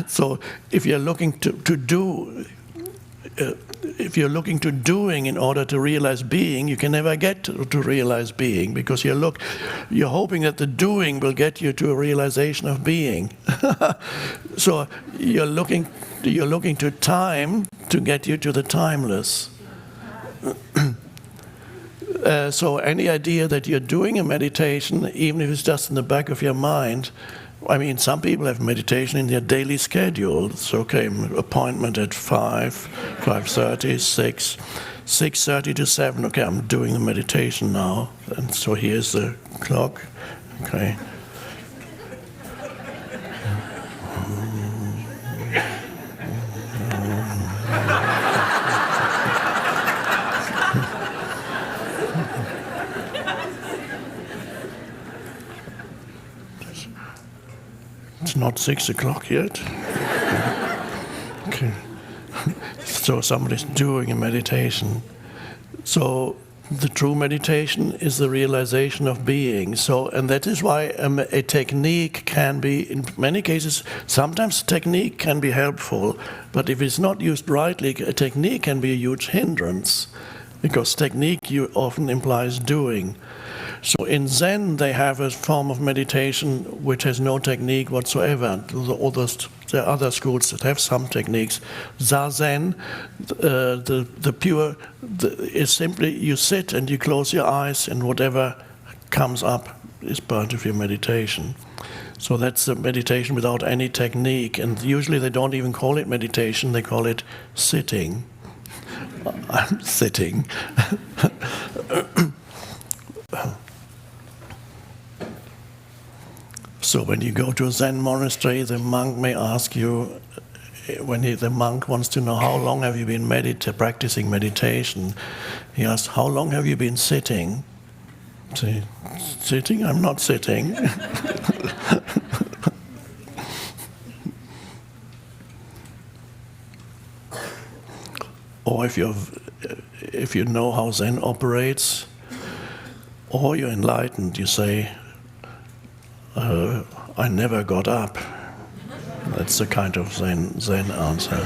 S1: So if you're looking to do, if you're looking to doing in order to realize being, you can never get to realize being, because you're hoping that the doing will get you to a realization of being. So you're looking to time to get you to the timeless. So any idea that you're doing a meditation, even if it's just in the back of your mind, I mean, some people have meditation in their daily schedule. It's okay, appointment at 5:30, 6, 6:30 to 7. Okay, I'm doing the meditation now. And so here's the clock. Okay. It's not 6 o'clock yet. Okay. So somebody's doing a meditation. So the true meditation is the realization of being. So, and that is why a technique can be, in many cases, sometimes technique can be helpful, but if it's not used rightly, a technique can be a huge hindrance, because technique often implies doing. So in Zen, they have a form of meditation which has no technique whatsoever. There are other schools that have some techniques. Zazen, is simply you sit and you close your eyes, and whatever comes up is part of your meditation. So that's a meditation without any technique. And usually they don't even call it meditation, they call it sitting. I'm sitting. So when you go to a Zen monastery, the monk may ask you, the monk wants to know, how long have you been practicing meditation? He asks, how long have you been sitting? Say, sitting? I'm not sitting. Or if you know how Zen operates, or you're enlightened, you say, I never got up. That's the kind of Zen answer.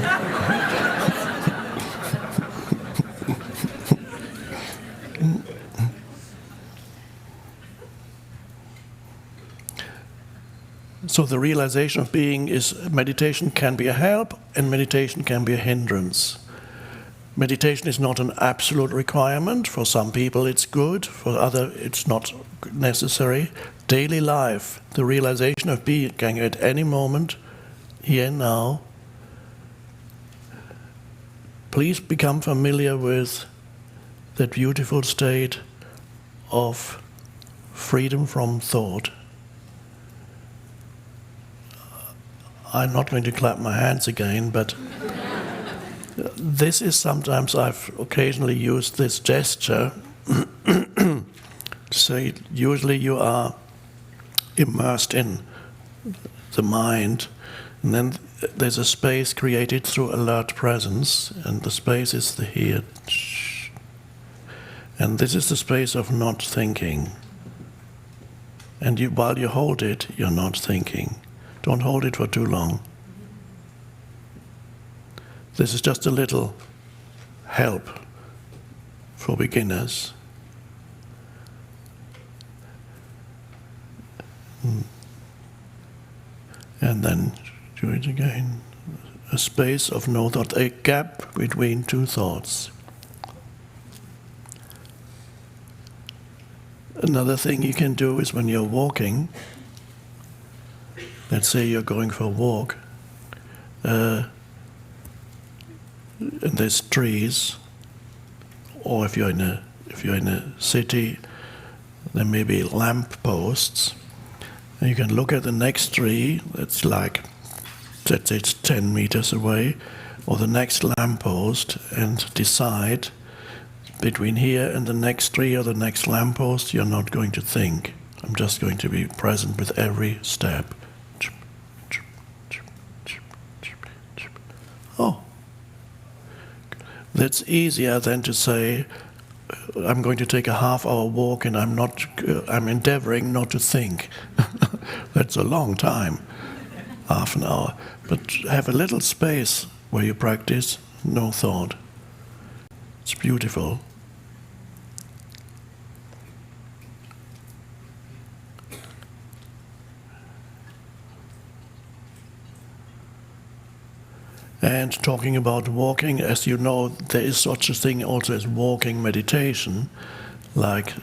S1: So the realization of being is, meditation can be a help and meditation can be a hindrance. Meditation is not an absolute requirement. For some people it's good, for others it's not necessary. Daily life, the realization of being at any moment, here and now. Please become familiar with that beautiful state of freedom from thought. I'm not going to clap my hands again, but this is sometimes I've occasionally used this gesture. So usually you are immersed in the mind, and then there's a space created through alert presence, and the space is the here. And this is the space of not thinking. And while you hold it, you're not thinking. Don't hold it for too long. This is just a little help for beginners. And then do it again. A space of no thought, a gap between two thoughts. Another thing you can do is when you're walking, let's say you're going for a walk, and there's trees, or if you're in a city, there may be lamp posts. And you can look at the next tree that's like, let's say it's 10 meters away, or the next lamppost, and decide between here and the next tree or the next lamppost, you're not going to think. I'm just going to be present with every step. Oh, that's easier than to say, I'm going to take a half-hour walk and I'm endeavoring not to think. That's a long time, half an hour. But have a little space where you practice no thought. It's beautiful. And talking about walking, as you know, there is such a thing also as walking meditation. Like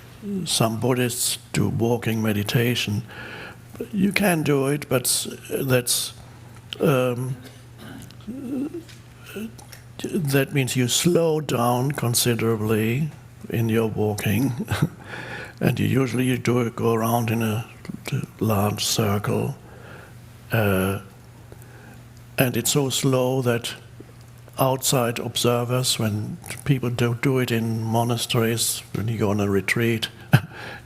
S1: some Buddhists do walking meditation. You can do it, but that means you slow down considerably in your walking. And you go around in a large circle. And it's so slow that outside observers, when people don't do it in monasteries, when you go on a retreat,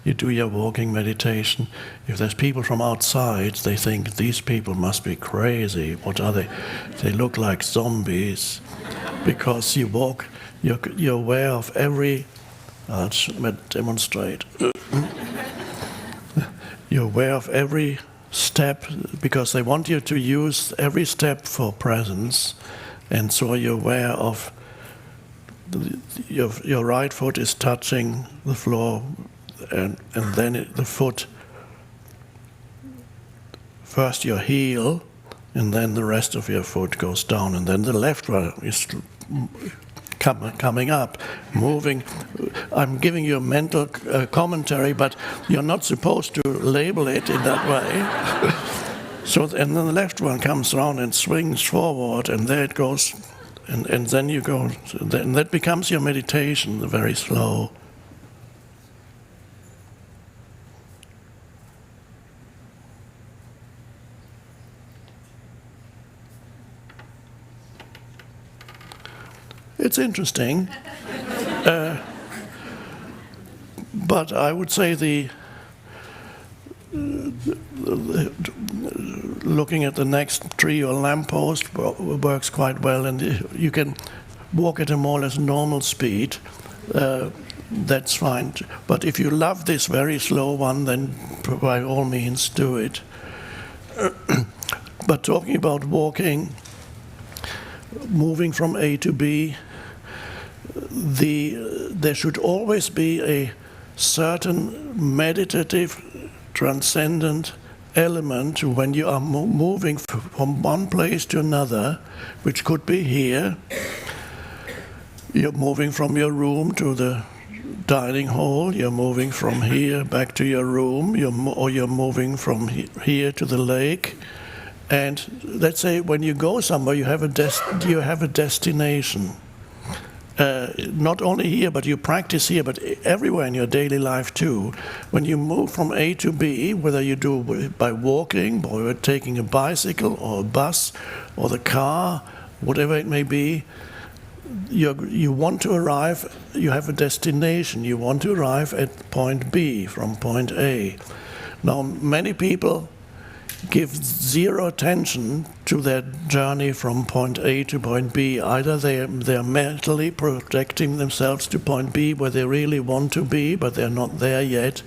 S1: you do your walking meditation. If there's people from outside, they think these people must be crazy. What are they? They look like zombies. Because you walk, you're aware of every... I'll demonstrate. You're aware of every step, because they want you to use every step for presence, and so you're aware of your right foot is touching the floor, and then the foot, first your heel, and then the rest of your foot goes down, and then the left one is coming up, moving. I'm giving you a mental commentary, but you're not supposed to label it in that way. So, and then the left one comes around and swings forward, and there it goes, and then you go, and that becomes your meditation, very slow. It's interesting, but I would say looking at the next tree or lamppost works quite well, and you can walk at a more or less normal speed. That's fine. But if you love this very slow one, then by all means do it. But talking about walking, moving from A to B, there should always be a certain meditative, transcendent element when you are moving from one place to another, which could be here. You're moving from your room to the dining hall, you're moving from here back to your room, or you're moving from here to the lake. And let's say when you go somewhere, you have a destination. not only here, but you practice here, but everywhere in your daily life too. When you move from A to B, whether you do by walking, or taking a bicycle, or a bus, or the car, whatever it may be, you want to arrive, you have a destination, you want to arrive at point B from point A. Now, many people give zero attention to their journey from point A to point B. Either they're mentally projecting themselves to point B where they really want to be, but they're not there yet,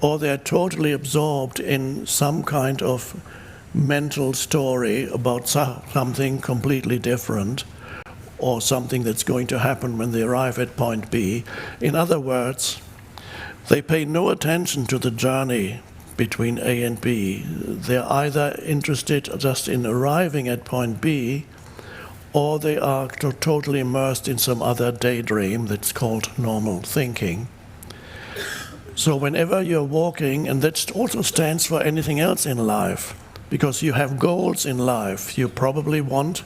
S1: or they're totally absorbed in some kind of mental story about something completely different, or something that's going to happen when they arrive at point B. In other words, they pay no attention to the journey between A and B. They're either interested just in arriving at point B, or they are totally immersed in some other daydream that's called normal thinking. So whenever you're walking, and that also stands for anything else in life, because you have goals in life, you probably want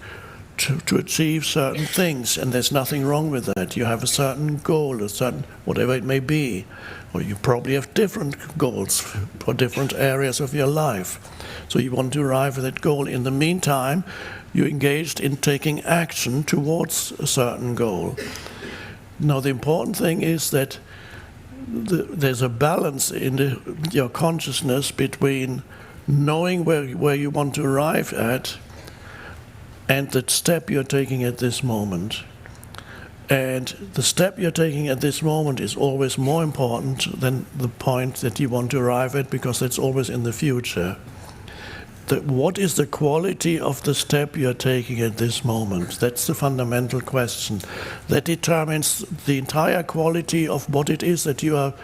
S1: to achieve certain things, and there's nothing wrong with that. You have a certain goal, a certain whatever it may be, or you probably have different goals for different areas of your life. So you want to arrive at that goal. In the meantime, you're engaged in taking action towards a certain goal. Now, the important thing is that there's a balance in your consciousness between knowing where you want to arrive at and the step you're taking at this moment. And the step you're taking at this moment is always more important than the point that you want to arrive at, because it's always in the future. What is the quality of the step you're taking at this moment? That's the fundamental question. That determines the entire quality of what it is that you are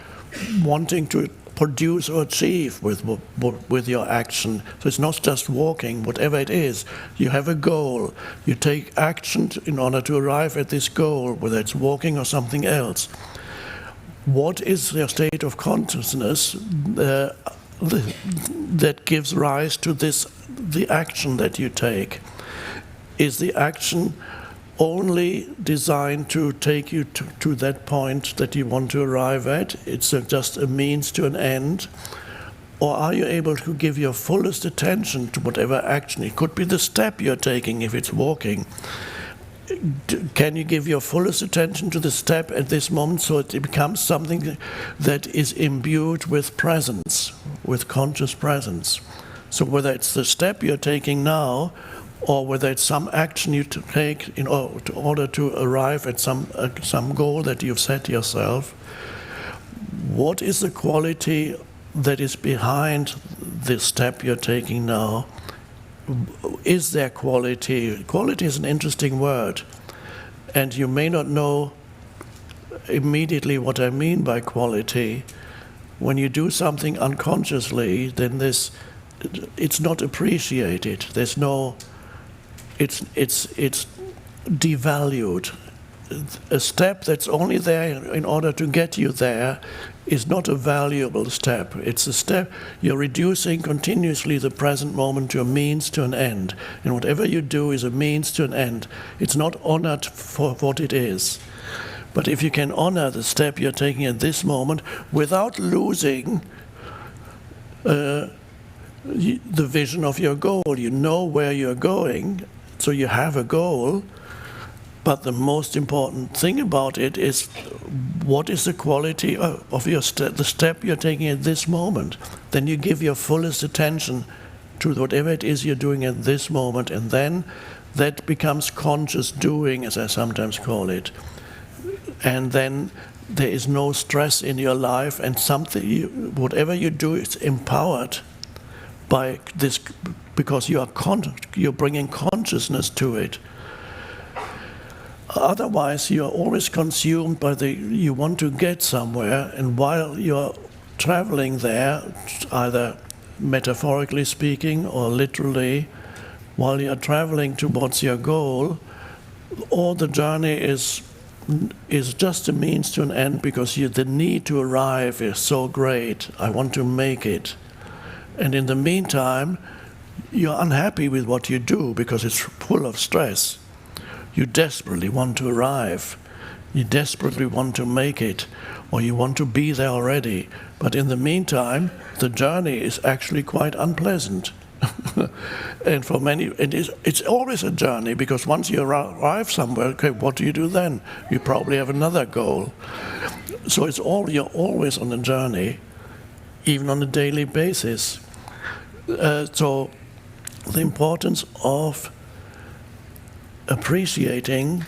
S1: wanting to produce or achieve with your action. So it's not just walking, whatever it is. You have a goal. You take action in order to arrive at this goal, whether it's walking or something else. What is your state of consciousness that gives rise to the action that you take? Is the action only designed to take you to that point that you want to arrive at? It's just a means to an end? Or are you able to give your fullest attention to whatever action? It could be the step you're taking if it's walking. Can you give your fullest attention to the step at this moment so it becomes something that is imbued with presence, with conscious presence? So whether it's the step you're taking now, or whether it's some action you take in order to arrive at some goal that you've set yourself, what is the quality that is behind the step you're taking now? Is there quality? Quality is an interesting word, and you may not know immediately what I mean by quality. When you do something unconsciously, then it's not appreciated. There's no. It's devalued. A step that's only there in order to get you there is not a valuable step. It's a step you're reducing continuously the present moment to a means to an end. And whatever you do is a means to an end. It's not honored for what it is. But if you can honor the step you're taking at this moment without losing the vision of your goal, you know where you're going. So you have a goal, but the most important thing about it is what is the quality of the step you're taking at this moment. Then you give your fullest attention to whatever it is you're doing at this moment, and then that becomes conscious doing, as I sometimes call it. And then there is no stress in your life, and whatever you do is empowered by this, because you're bringing consciousness to it. Otherwise, you're always consumed by you want to get somewhere, and while you're traveling there, either metaphorically speaking or literally, while you're traveling towards your goal, all the journey is just a means to an end, because the need to arrive is so great. I want to make it. And in the meantime, you're unhappy with what you do because it's full of stress. You desperately want to arrive. You desperately want to make it, or you want to be there already. But in the meantime, the journey is actually quite unpleasant. And for many, it's always a journey, because once you arrive somewhere, okay, what do you do then? You probably have another goal. So you're always on a journey, even on a daily basis. So the importance of appreciating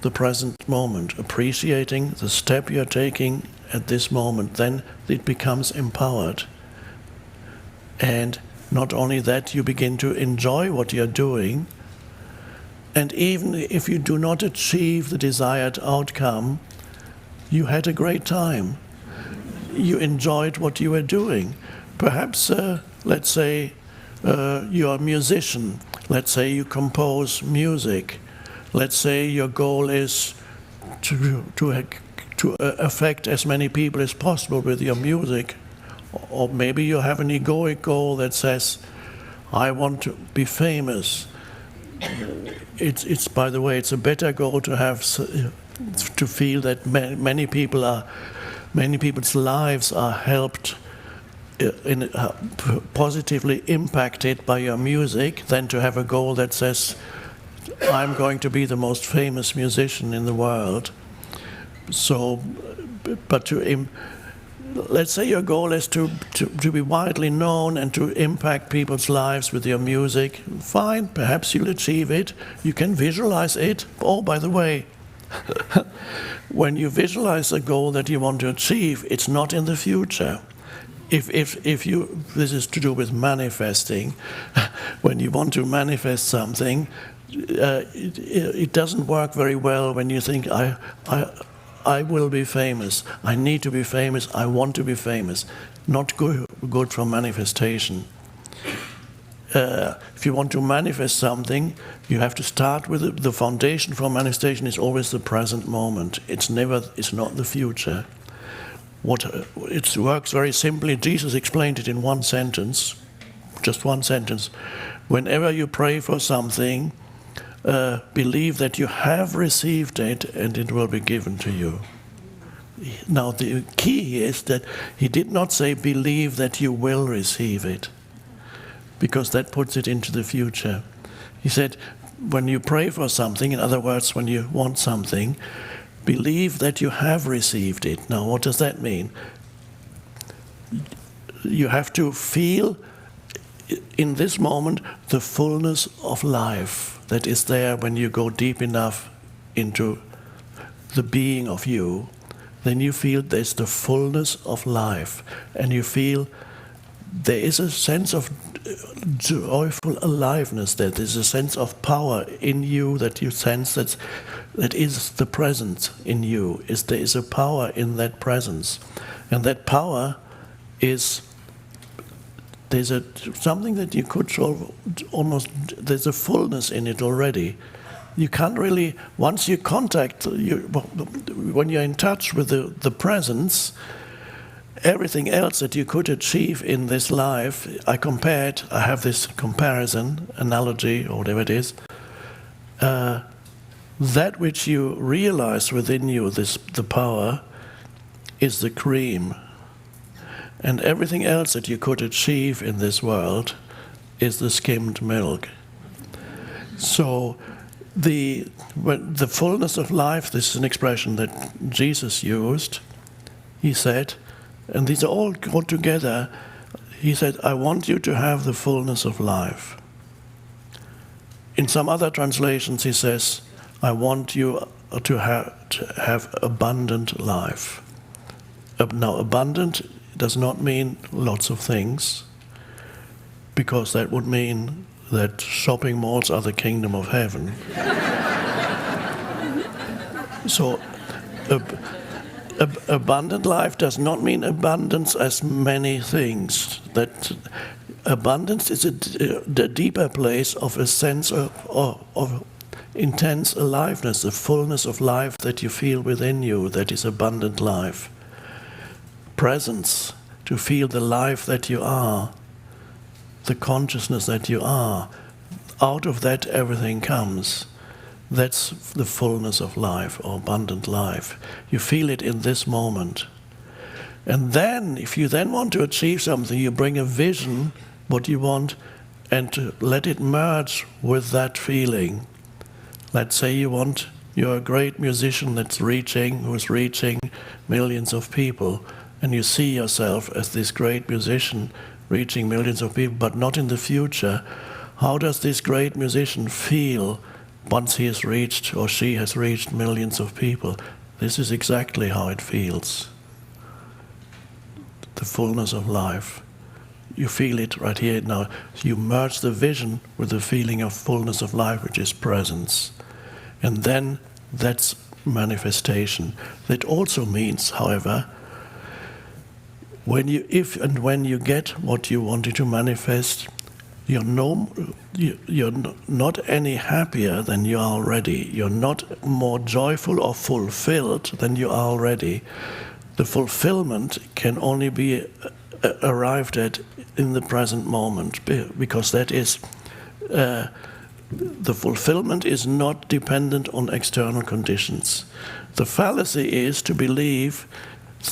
S1: the present moment, appreciating the step you're taking at this moment, then it becomes empowered. And not only that, you begin to enjoy what you're doing, and even if you do not achieve the desired outcome, you had a great time. You enjoyed what you were doing. Perhaps, let's say, you're a musician. Let's say you compose music. Let's say your goal is to affect as many people as possible with your music. Or maybe you have an egoic goal that says, I want to be famous. It's by the way, it's a better goal to have, to feel that many people's lives are helped, positively impacted by your music, than to have a goal that says, I'm going to be the most famous musician in the world. So, but let's say your goal is to be widely known and to impact people's lives with your music. Fine, perhaps you'll achieve it. You can visualize it. Oh, by the way, when you visualize a goal that you want to achieve, it's not in the future. If you, this is to do with manifesting. When you want to manifest something, it doesn't work very well when you think, I will be famous, I need to be famous, I want to be famous. Not good for manifestation. If you want to manifest something, you have to start with the foundation for manifestation is always the present moment. It's not the future. It works very simply. Jesus explained it in one sentence, just one sentence. Whenever you pray for something, believe that you have received it and it will be given to you. Now the key is that he did not say believe that you will receive it, because that puts it into the future. He said when you pray for something, in other words, when you want something, believe that you have received it. Now what does that mean? You have to feel in this moment the fullness of life that is there when you go deep enough into the being of you. Then you feel there's the fullness of life, and you feel there is a sense of joyful aliveness, that there's a sense of power in you that you sense that is the presence in you. There is a power in that presence, and that power is something that you could almost, there's a fullness in it already. You can't really, once you contact, when you're in touch with the presence, everything else that you could achieve in this life, I have this comparison, analogy, or whatever it is, that which you realize within you, the power, is the cream. And everything else that you could achieve in this world is the skimmed milk. So the fullness of life, this is an expression that Jesus used. He said, and these are all got together, he said, I want you to have the fullness of life. In some other translations he says, I want you to have abundant life. Now abundant does not mean lots of things, because that would mean that shopping malls are the kingdom of heaven. So abundant life does not mean abundance as many things. That abundance is the deeper place of a sense of intense aliveness, the fullness of life that you feel within you, that is abundant life. Presence, to feel the life that you are, the consciousness that you are. Out of that everything comes. That's the fullness of life, or abundant life. You feel it in this moment. And then, if you then want to achieve something, you bring a vision, what you want, and to let it merge with that feeling. Let's say you're a great musician who's reaching millions of people, and you see yourself as this great musician reaching millions of people, but not in the future. How does this great musician feel once he has reached, or she has reached, millions of people? This is exactly how it feels. The fullness of life. You feel it right here now. You merge the vision with the feeling of fullness of life, which is presence. And then that's manifestation. That also means, however, when you get what you wanted to manifest, you're not any happier than you are already. You're not more joyful or fulfilled than you are already. The fulfillment can only be arrived at in the present moment, because that is, the fulfillment is not dependent on external conditions. The fallacy is to believe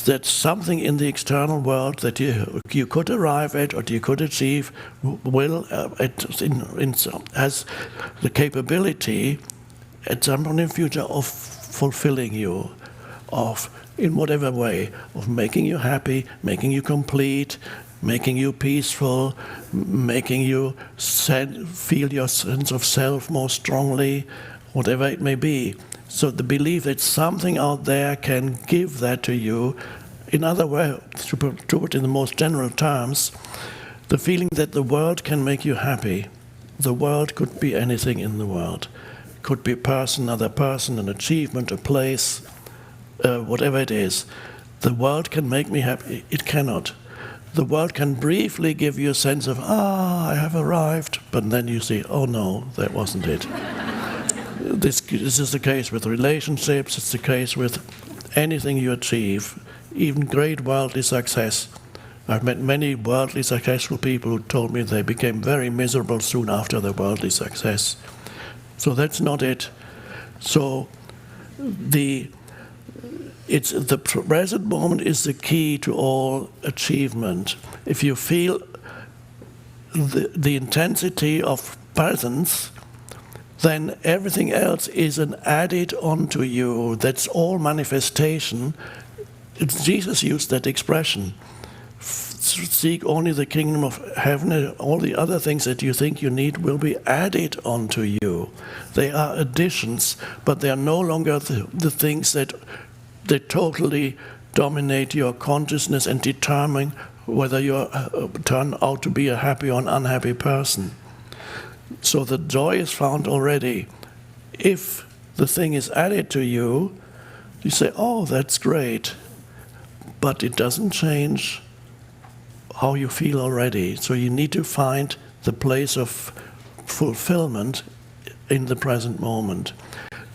S1: that something in the external world that you could arrive at or you could achieve has the capability at some point in the future of fulfilling you, of in whatever way, of making you happy, making you complete, making you peaceful, making you feel your sense of self more strongly, whatever it may be. So the belief that something out there can give that to you, in other words, to put it in the most general terms, the feeling that the world can make you happy. The world could be anything in the world. It could be a person, another person, an achievement, a place, whatever it is. The world can make me happy. It cannot. The world can briefly give you a sense of, I have arrived, but then you see, oh no, that wasn't it. This is the case with relationships, it's the case with anything you achieve, even great worldly success. I've met many worldly successful people who told me they became very miserable soon after their worldly success. So that's not it. So the present moment is the key to all achievement. If you feel the intensity of presence, then everything else is an added onto you. That's all manifestation. Jesus used that expression. Seek only the kingdom of heaven, and all the other things that you think you need will be added onto you. They are additions, but they are no longer the things that totally dominate your consciousness and determine whether you turn out to be a happy or an unhappy person. So the joy is found already. If the thing is added to you, you say, oh, that's great. But it doesn't change how you feel already. So you need to find the place of fulfillment in the present moment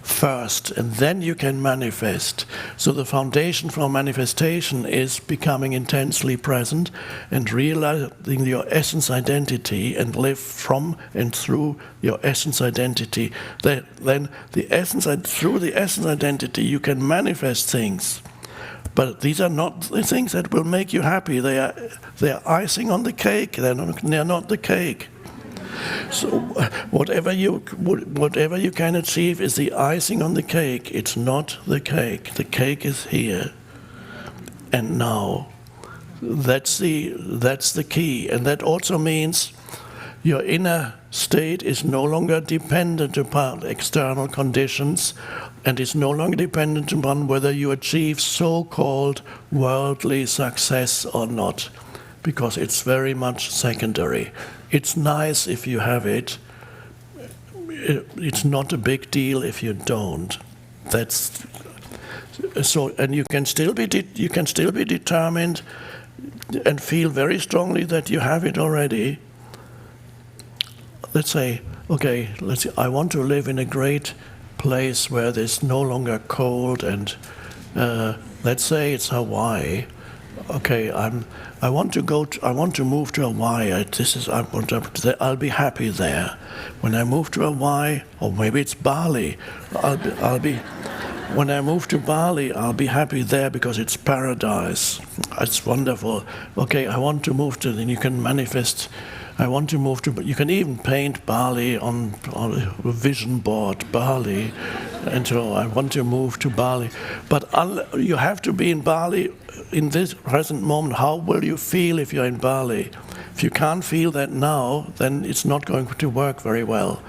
S1: first, and then you can manifest. So the foundation for manifestation is becoming intensely present and realizing your essence identity and live from and through your essence identity. Then through the essence identity you can manifest things. But these are not the things that will make you happy. They are icing on the cake. They're not the cake. So whatever you can achieve is the icing on the cake. It's not the cake. The cake is here and now. That's the key, and that also means your inner state is no longer dependent upon external conditions, and is no longer dependent upon whether you achieve so-called worldly success or not, because it's very much secondary. It's nice if you have it. It's not a big deal if you don't. That's so, and you can still be determined and feel very strongly that you have it already. Let's say, okay, I want to live in a great place where there's no longer cold, and let's say it's Hawaii, okay, I want to move to Hawaii. I'll be happy there. When I move to Hawaii, or maybe it's Bali, when I move to Bali, I'll be happy there because it's paradise. It's wonderful. Okay, I want to move to, then you can manifest. I want to move to, you can even paint Bali on a vision board, Bali. And so I want to move to Bali. But you have to be in Bali in this present moment. How will you feel if you're in Bali? If you can't feel that now, then it's not going to work very well.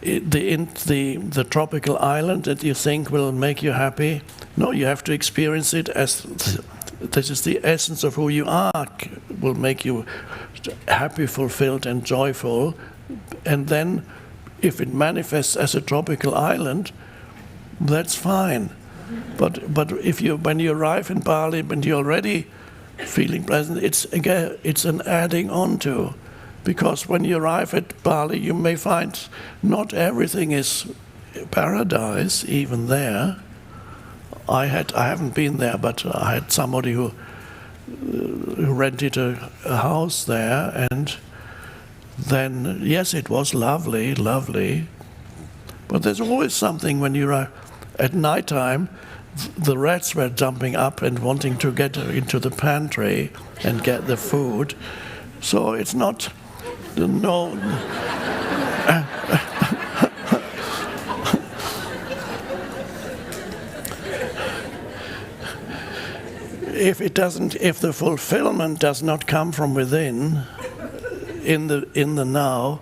S1: The tropical island that you think will make you happy, no, you have to experience it as this is the essence of who you are, will make you happy, fulfilled, and joyful. And then if it manifests as a tropical island, that's fine. But when you arrive in Bali, when you're already feeling pleasant, it's an adding on to. Because when you arrive at Bali, you may find not everything is paradise, even there. I haven't been there, but I had somebody who rented a house there, and then, yes, it was lovely, but there's always something when you are at night time. The rats were jumping up and wanting to get into the pantry and get the food. So it's not, no. If the fulfillment does not come from within, in the now,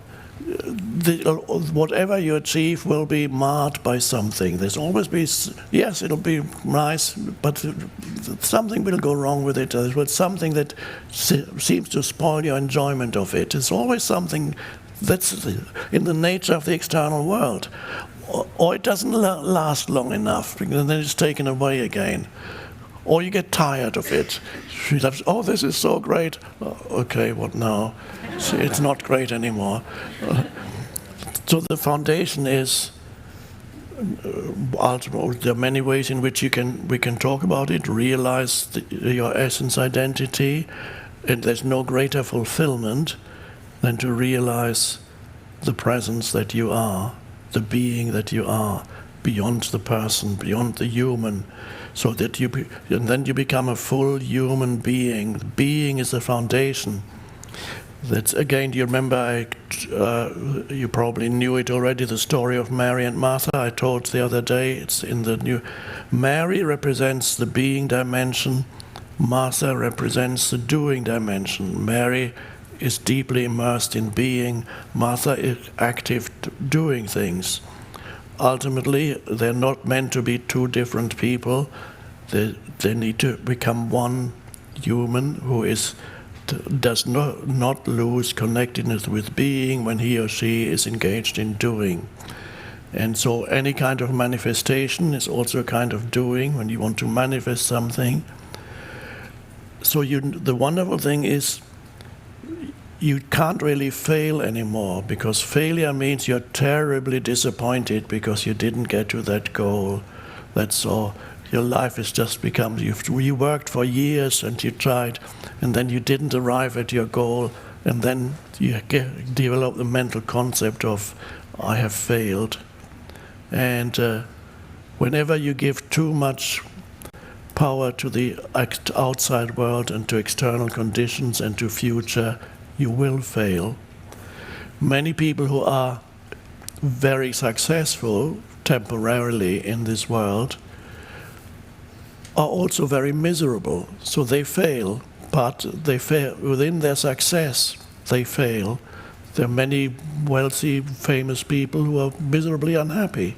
S1: whatever you achieve will be marred by something. There's always be, yes, it'll be nice, but something will go wrong with it. There's something that seems to spoil your enjoyment of it. It's always something that's in the nature of the external world. Or it doesn't last long enough, and then it's taken away again. Or you get tired of it. Oh, this is so great. Okay, what now? It's not great anymore. So the foundation is, there are many ways in which we can talk about it, realize your essence identity, and there's no greater fulfillment than to realize the presence that you are, the being that you are, beyond the person, beyond the human, so that and then you become a full human being. Being is the foundation. That's again. Do you remember? You probably knew it already. The story of Mary and Martha I told the other day. It's in the new. Mary represents the being dimension. Martha represents the doing dimension. Mary is deeply immersed in being. Martha is active doing things. Ultimately, they're not meant to be two different people. They need to become one human who does not lose connectedness with being when he or she is engaged in doing. And so any kind of manifestation is also a kind of doing when you want to manifest something. So the wonderful thing is you can't really fail anymore, because failure means you're terribly disappointed because you didn't get to that goal. That's all. Your life has just become, you worked for years and you tried, and then you didn't arrive at your goal, and then you develop the mental concept of, I have failed. And whenever you give too much power to the outside world and to external conditions and to future, you will fail. Many people who are very successful temporarily in this world are also very miserable. So they fail, but they fail within their success. They fail. There are many wealthy, famous people who are miserably unhappy.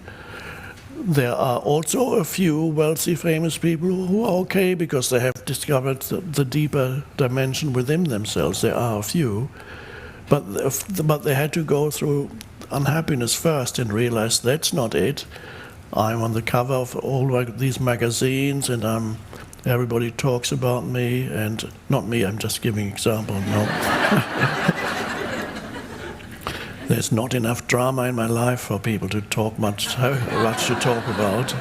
S1: There are also a few wealthy, famous people who are okay because they have discovered the deeper dimension within themselves. There are a few, but they had to go through unhappiness first and realize that's not it. I'm on the cover of all these magazines, and everybody talks about me, and not me. I'm just giving an example. No. There's not enough drama in my life for people to talk much to talk about.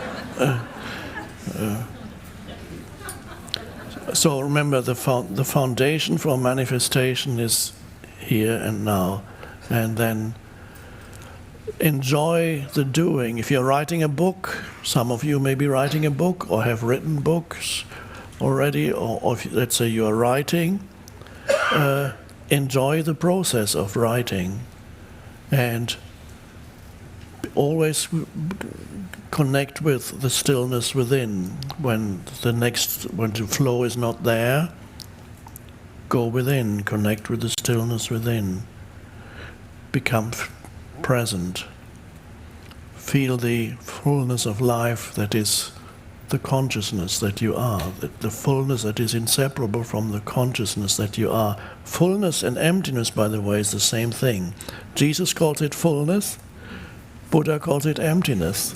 S1: So remember, the foundation for manifestation is here and now, and then enjoy the doing. If you're writing a book, some of you may be writing a book or have written books already, or if, let's say you are writing, enjoy the process of writing, and always connect with the stillness within. When the flow is not there, go within, connect with the stillness within. Become present. Feel the fullness of life that is the consciousness that you are, the fullness that is inseparable from the consciousness that you are. Fullness and emptiness, by the way, is the same thing. Jesus calls it fullness. Buddha calls it emptiness.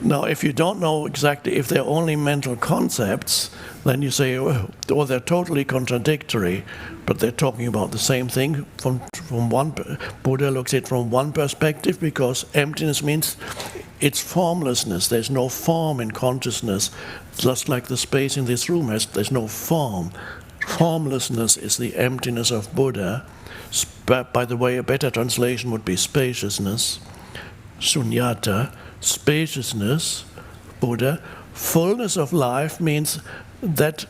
S1: Now, if you don't know exactly, if they're only mental concepts, then you say, oh, they're totally contradictory, but they're talking about the same thing from one. Buddha looks at it from one perspective, because emptiness means it's formlessness. There's no form in consciousness, just like the space in this room there's no form. Formlessness is the emptiness of Buddha. By the way, a better translation would be spaciousness, shunyata, spaciousness, Buddha. Fullness of life means that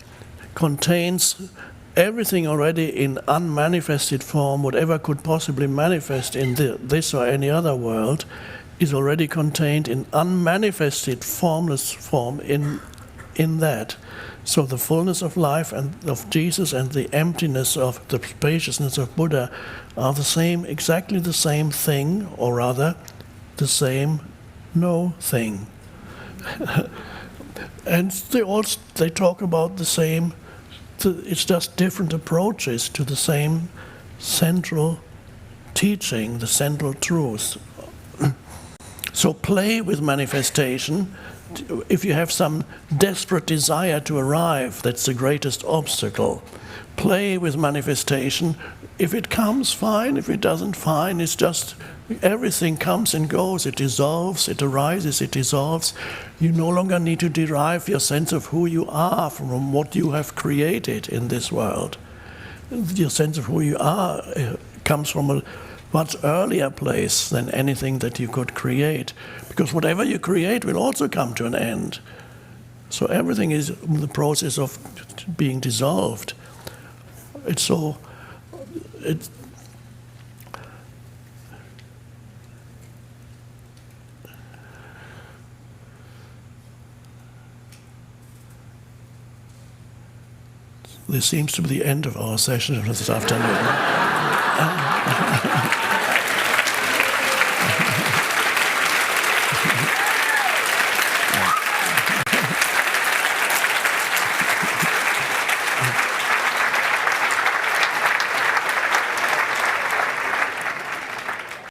S1: contains everything already in unmanifested form. Whatever could possibly manifest in this or any other world is already contained in unmanifested, formless form in that. So the fullness of life and of Jesus and the emptiness of the spaciousness of Buddha are the same, exactly the same thing, or rather, the same no thing. And they talk about the same. It's just different approaches to the same central teaching, the central truth. So play with manifestation. If you have some desperate desire to arrive, that's the greatest obstacle. Play with manifestation. If it comes, fine. If it doesn't, fine. It's just everything comes and goes. It dissolves, it arises, it dissolves. You no longer need to derive your sense of who you are from what you have created in this world. Your sense of who you are comes from a much earlier place than anything that you could create. Because whatever you create will also come to an end. So everything is in the process of being dissolved. This seems to be the end of our session this afternoon.